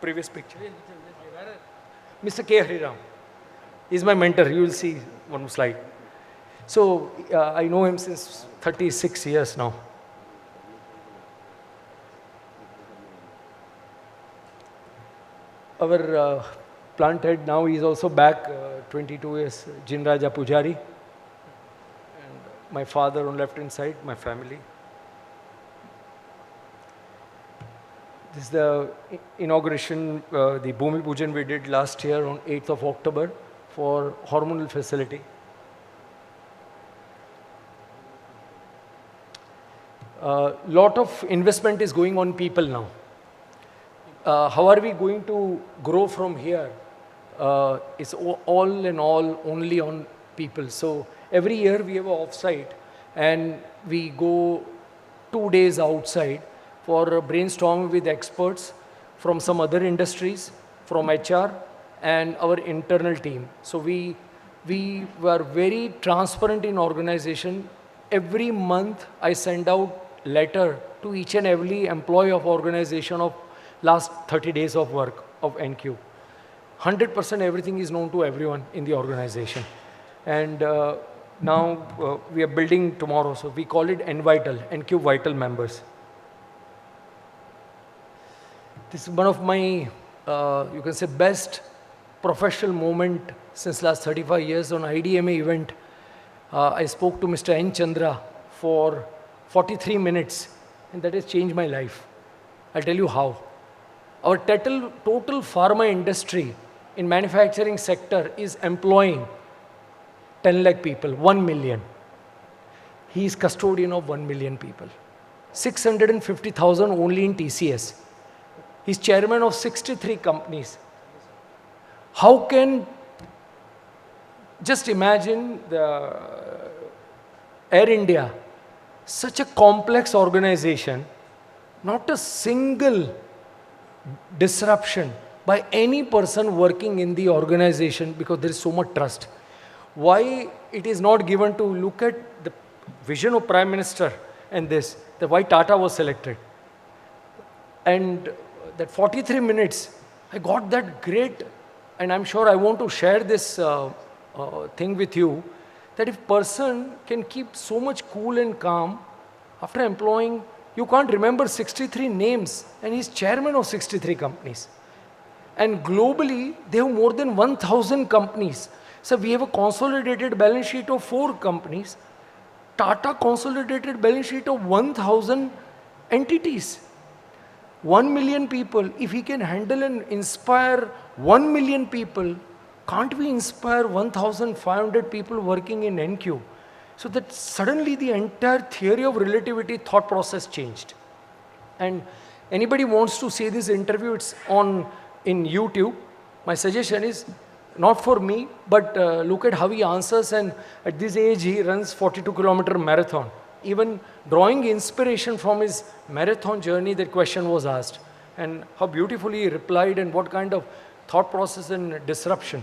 Previous picture. Mr. K. Hariram. He's my mentor. You will see one slide. So I know him since 36 years now. Our plant head now, he is also back, 22 years, Jinraja Pujari. And my father on left hand side, my family. This is the inauguration, the Bhumi Pujan we did last year on 8th of October for hormonal facility. Lot of investment is going on people now. How are we going to grow from here? It's all in all only on people. So every year we have an offsite and we go 2 days outside for a brainstorm with experts from some other industries, from HR and our internal team. So we were very transparent in organization. Every month I send out letter to each and every employee of organization of last 30 days of work of Encube. 100% everything is known to everyone in the organization. And now we are building tomorrow, so we call it Envital, Encube Vital members. This is one of my, you can say, best professional moment since last 35 years on IDMA event. I spoke to Mr. N. Chandra for 43 minutes, and that has changed my life. I'll tell you how. Our total pharma industry in manufacturing sector is employing 10 lakh people, 1 million. He is custodian of 1 million people. 650,000 only in TCS. He's chairman of 63 companies. How can, just imagine the Air India, such a complex organization, not a single disruption by any person working in the organization because there is so much trust. Why it is not given to look at the vision of Prime Minister and this, the why Tata was selected. And that 43 minutes, I got that great, and I'm sure I want to share this thing with you, that if person can keep so much cool and calm after employing, you can't remember 63 names, and he's chairman of 63 companies. And globally, they have more than 1,000 companies. So we have a consolidated balance sheet of 4 companies. Tata consolidated balance sheet of 1,000 entities. 1 million people, if he can handle and inspire 1 million people, can't we inspire 1,500 people working in Encube? So that suddenly the entire theory of relativity thought process changed. And anybody wants to see this interview, it's on in YouTube. My suggestion is not for me, but look at how he answers, and at this age he runs 42-kilometer marathon. Even drawing inspiration from his marathon journey, that question was asked. And how beautifully he replied and what kind of thought process and disruption.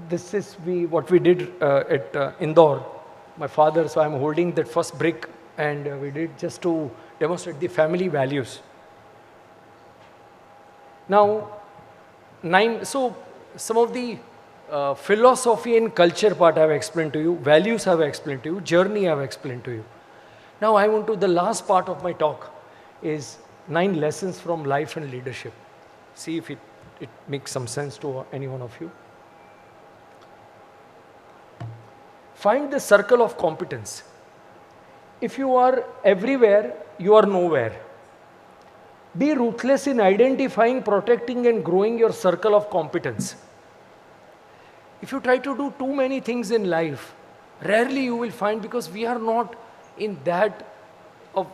This is what we did at Indore. My father, so I'm holding that first brick, and we did just to demonstrate the family values. Now, so some of the philosophy and culture part I have explained to you, values I have explained to you, journey I have explained to you. Now I want to, the last part of my talk is 9 lessons from life and leadership. See if it makes some sense to any one of you. Find the circle of competence. If you are everywhere, you are nowhere. Be ruthless in identifying, protecting, and growing your circle of competence. If you try to do too many things in life, rarely you will find, because we are not in that of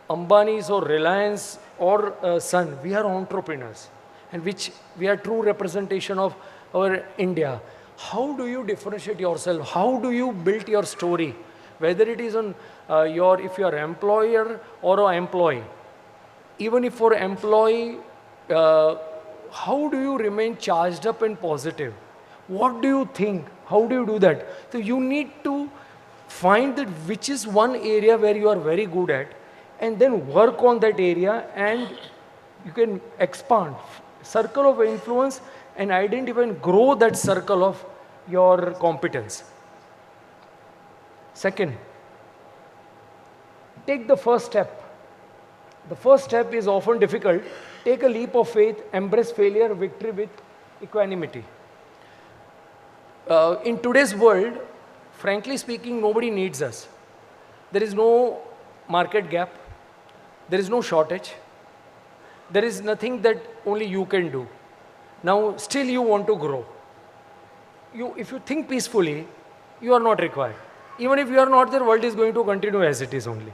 Ambani's or Reliance or Sun. We are entrepreneurs, and which we are true representation of our India. How do you differentiate yourself? How do you build your story? whether it is on if you are employer or an employee. Even if for employee, how do you remain charged up and positive? What do you think? How do you do that? So you need to find that which is one area where you are very good at, and then work on that area, and you can expand circle of influence and identify and grow that circle of your competence. Second, take the first step. The first step is often difficult. Take a leap of faith, embrace failure, victory with equanimity. In today's world, frankly speaking, nobody needs us. There is no market gap. There is no shortage. There is nothing that only you can do. Now, still you want to grow. If you think peacefully, you are not required. Even if you are not, the world is going to continue as it is only.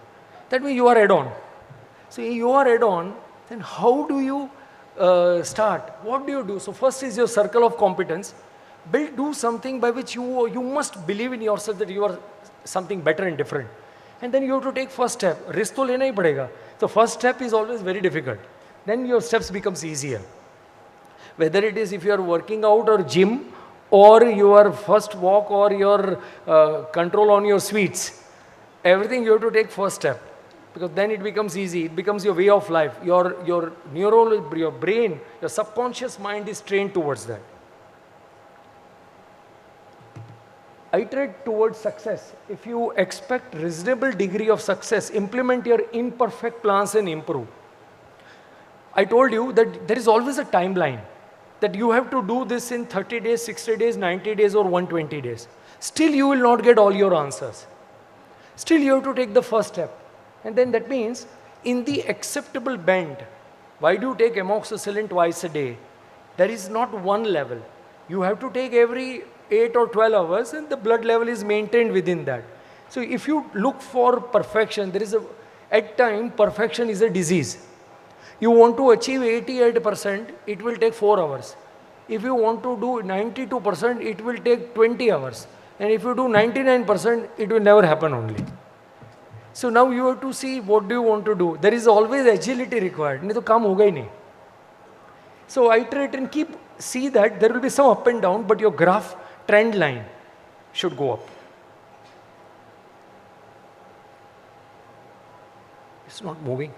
That means you are add-on. So you are add-on, then how do you start? What do you do? So first is your circle of competence. Do something by which you must believe in yourself that you are something better and different. And then you have to take first step. Risk to lena hi padega. So first step is always very difficult. Then your steps becomes easier. Whether it is if you are working out or gym, or your first walk, or your control on your sweets, everything you have to take first step. Because then it becomes easy. It becomes your way of life. Your brain, your subconscious mind is trained towards that. Iterate towards success. If you expect reasonable degree of success, implement your imperfect plans and improve. I told you that there is always a timeline, that you have to do this in 30 days, 60 days, 90 days or 120 days. Still you will not get all your answers. Still you have to take the first step. And then that means in the acceptable band, why do you take amoxicillin twice a day? There is not one level. You have to take every 8 or 12 hours and the blood level is maintained within that. So if you look for perfection, at times perfection is a disease. You want to achieve 88%, it will take 4 hours. If you want to do 92%, it will take 20 hours. And if you do 99%, it will never happen only. So now you have to see what do you want to do. There is always agility required. नहीं तो काम होगा ही नहीं. So iterate and see that there will be some up and down, but your graph trend line should go up. It's not moving.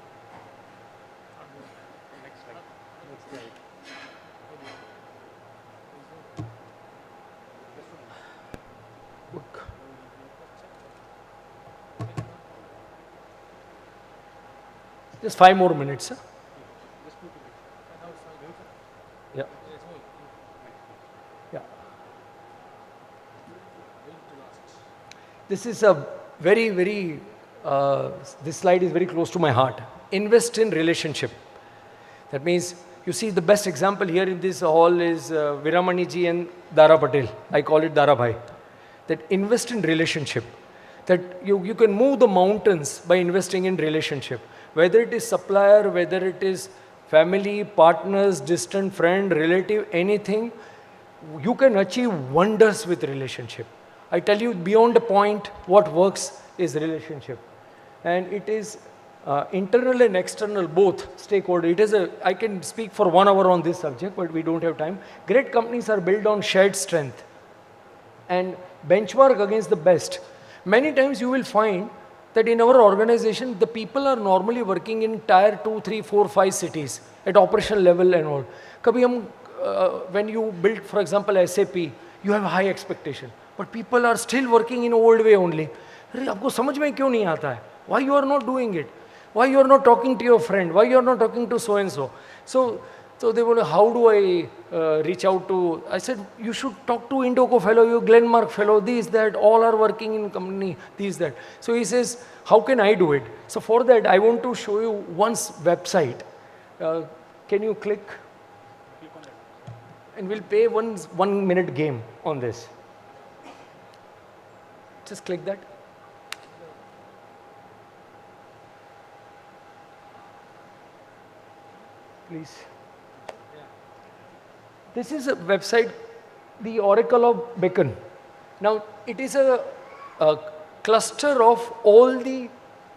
Just 5 more minutes. Huh? Yeah. Yeah. This is a very, this slide is very close to my heart. Invest in relationship. That means, you see the best example here in this hall is Viramani ji and Dara Patel. I call it Dara Bhai. That invest in relationship. That you can move the mountains by investing in relationship. Whether it is supplier, whether it is family, partners, distant friend, relative, anything, you can achieve wonders with relationship. I tell you, beyond a point, what works is relationship. And it is internal and external, both stakeholder. I can speak for 1 hour on this subject, but we don't have time. Great companies are built on shared strength and benchmark against the best. Many times you will find that in our organization, the people are normally working in tier 2, 3, 4, 5 cities at operational level and all. When you build, for example, SAP, you have high expectation. But people are still working in old way only. आपको समझ में क्यों नहीं आता है? Why you are not doing it? Why you are not talking to your friend? Why you are not talking to so and so? So they were, how do I reach out to? I said, you should talk to Indoco fellow, you Glenmark fellow, these, that, all are working in company, these, that. So he says, how can I do it? So for that, I want to show you one's website. Can you click? And we'll play 1 minute game on this. Just click that. Please. This is a website, the Oracle of Beacon. Now, it is a cluster of all the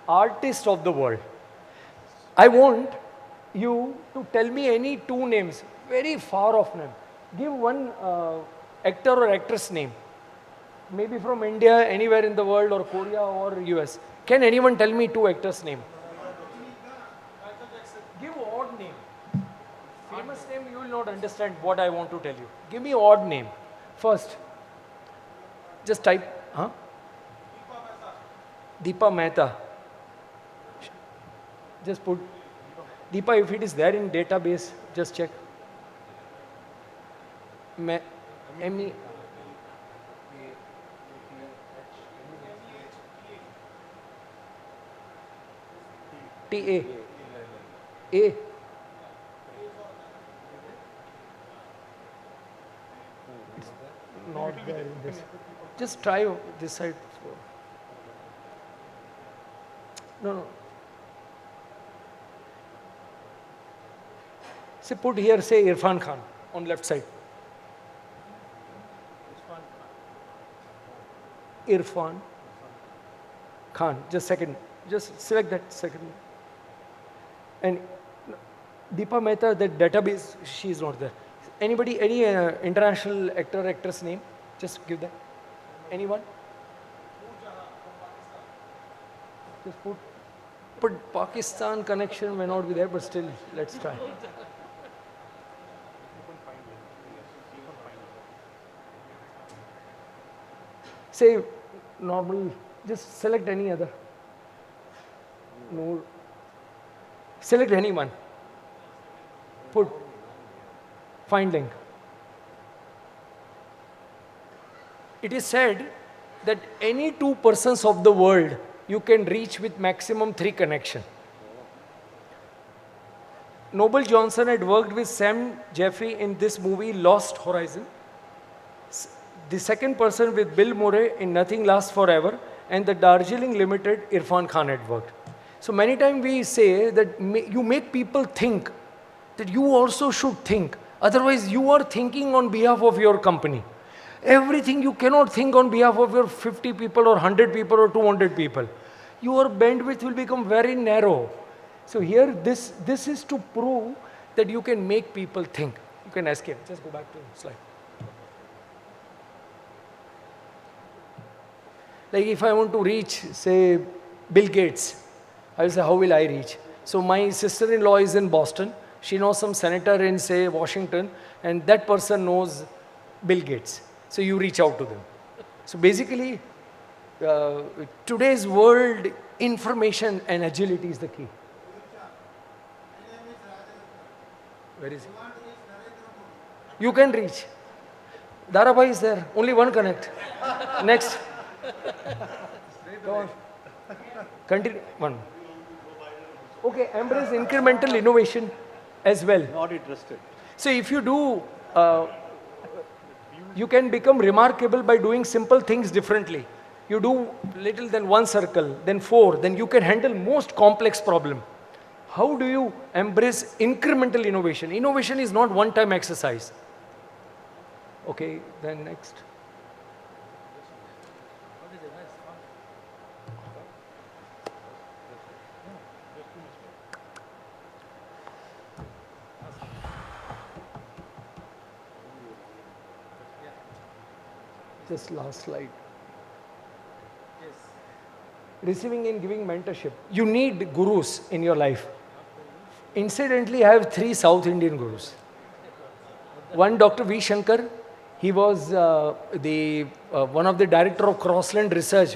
artists of the world. I want you to tell me any two names, very far off name. Give one actor or actress name. Maybe from India, anywhere in the world, or Korea or US. Can anyone tell me two actors' name? Give odd name. Famous name, you will not understand what I want to tell you. Give me odd name. First, just type, huh? Deepa Mehta. Just put Deepa, if it is there in database, just check. M-E. T-A. A. It's not there in this. Just try this side. No. Say put here, say Irfan Khan on left side. Irfan Khan. Just second. Just select that second. And Deepa Mehta, that database, she is not there. Anybody, any international actor, actress name? Just give that. Anyone? Just put Pakistan connection may not be there, but still, let's try. Say normal, just select any other. No. Select anyone. Put find link. It is said that any two persons of the world you can reach with maximum 3 connection. Noble Johnson had worked with Sam Jeffrey in this movie Lost Horizon. The second person with Bill Murray in Nothing Lasts Forever, and the Darjeeling Limited, Irfan Khan had worked. So many times we say that you make people think that you also should think. Otherwise, you are thinking on behalf of your company. Everything you cannot think on behalf of your 50 people or 100 people or 200 people. Your bandwidth will become very narrow. So here, this is to prove that you can make people think. You can escape. Just go back to the slide. Like if I want to reach, say, Bill Gates, I will say, how will I reach? So my sister-in-law is in Boston. She knows some senator in, say, Washington, and that person knows Bill Gates. So you reach out to them. So basically, today's world, information and agility is the key. Where is he? You can reach. Darabhai is there. Only one connect. Next. Go on. Continue. One. Okay, embrace incremental innovation as well. Not interested. So if you do, you can become remarkable by doing simple things differently. You do little than 1 circle, then 4, then you can handle most complex problem. How do you embrace incremental innovation? Innovation is not one-time exercise. Okay, then next. Just last slide. Yes. Receiving and giving mentorship. You need gurus in your life. Incidentally, I have 3 South Indian gurus. One, Dr. V. Shankar. He was one of the director of Crossland Research,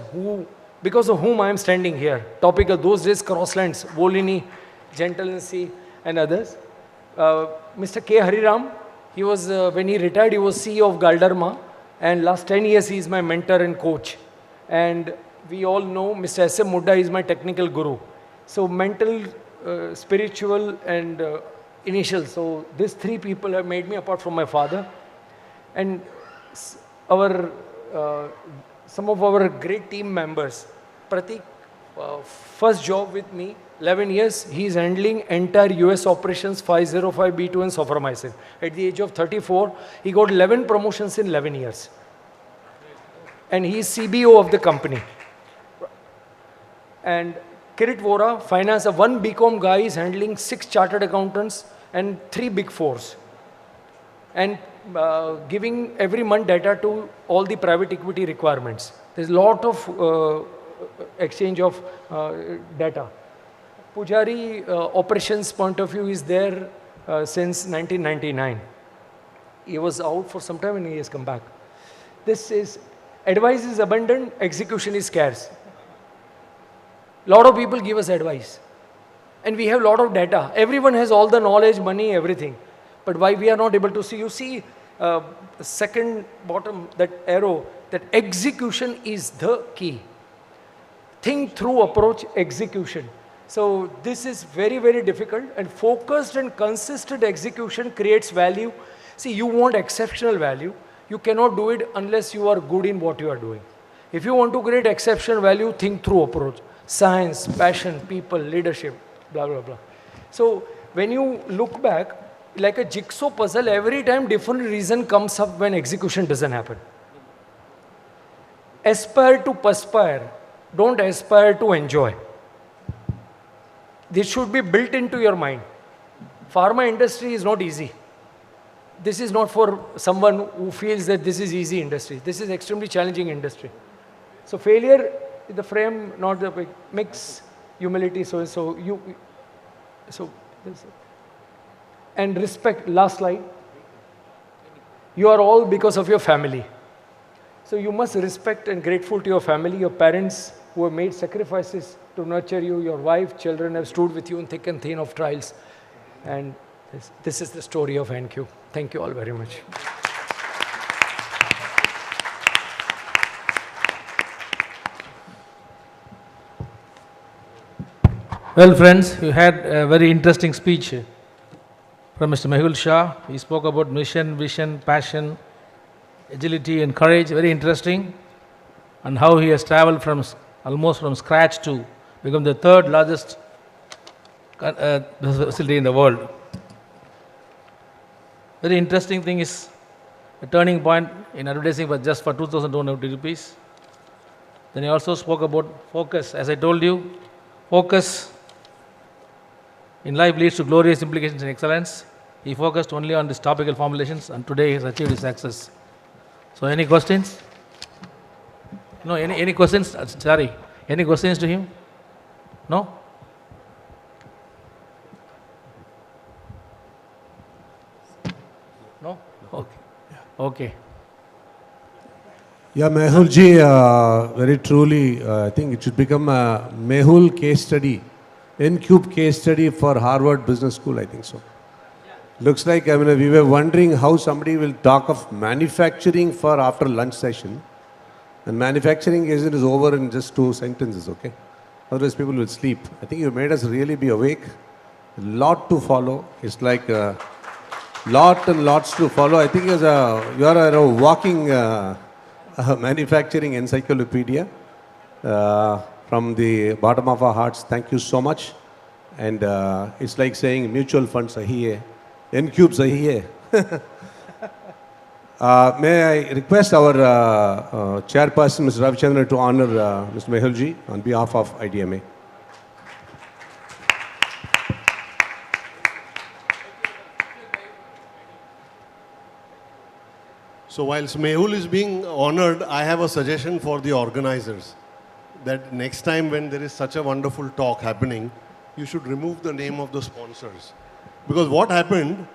because of whom I am standing here. Topical, those days Crosslands, Volini, Gentilness and others. Mr. K. Hariram, he was, when he retired, he was CEO of Galderma. And last 10 years, he is my mentor and coach. And we all know Mr. S.M. Mudda is my technical guru. So mental, spiritual, and initial. So these 3 people have made me apart from my father. And some of our great team members, Pratik, first job with me, 11 years, he is handling entire US operations 505B2 and Soframycin. At the age of 34, he got 11 promotions in 11 years. And he is CBO of the company. And Kirit Vora, finance, a one BCom guy is handling 6 chartered accountants and 3 big fours. And giving every month data to all the private equity requirements. There's a lot of exchange of data. Pujari operations point of view is there since 1999. He was out for some time and he has come back. This is, advice is abundant, execution is scarce. Lot of people give us advice. And we have lot of data. Everyone has all the knowledge, money, everything. But why we are not able to see? You see, second bottom, that arrow, that execution is the key. Think through approach, execution. So this is very, very difficult, and focused and consistent execution creates value. See, you want exceptional value. You cannot do it unless you are good in what you are doing. If you want to create exceptional value, think through approach. Science, passion, people, leadership, blah, blah, blah. So when you look back, like a jigsaw puzzle, every time different reason comes up when execution doesn't happen. Aspire to perspire. Don't aspire to enjoy. This should be built into your mind. Pharma industry is not easy. This is not for someone who feels that this is easy industry. This is extremely challenging industry. So failure, the frame, not the mix, humility, and respect, last slide. You are all because of your family. So you must respect and grateful to your family, your parents who have made sacrifices to nurture you, your wife, children have stood with you in thick and thin of trials. And this is the story of Encube. Thank you all very much. Well, friends, you had a very interesting speech from Mr. Mehul Shah. He spoke about mission, vision, passion, agility and courage. Very interesting. And how he has traveled from almost from scratch to become the third largest facility in the world. Very interesting thing is a turning point in advertising for just for 2,200 rupees. Then he also spoke about focus. As I told you, focus in life leads to glorious implications and excellence. He focused only on these topical formulations, and today he has achieved his success. So any questions? No, any questions? Sorry, any questions to him? No? No? Okay. Okay. Yeah, Mehul ji, very truly, I think it should become a Mehul case study, Encube case study for Harvard Business School, I think so. Looks like, I mean, we were wondering how somebody will talk of manufacturing for after lunch session. And manufacturing is over in just 2 sentences, okay? Otherwise people will sleep. I think you made us really be awake. A lot to follow. It's like a lot and lots to follow. I think you are a walking manufacturing encyclopedia. From the bottom of our hearts, thank you so much. And it's like saying mutual funds sahi hai, Encube sahi hai. May I request our chairperson, Mr. Ravichandran, to honor Mr. Mehul ji on behalf of IDMA. So whilst Mehul is being honored, I have a suggestion for the organizers. That next time when there is such a wonderful talk happening, you should remove the name of the sponsors. Because what happened,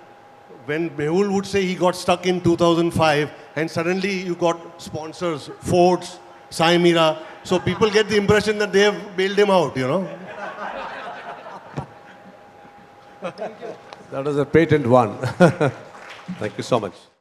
when Mehul would say he got stuck in 2005 and suddenly you got sponsors, Fords, Sai Mira, so people get the impression that they have bailed him out, you know. That was a patent one. Thank you so much.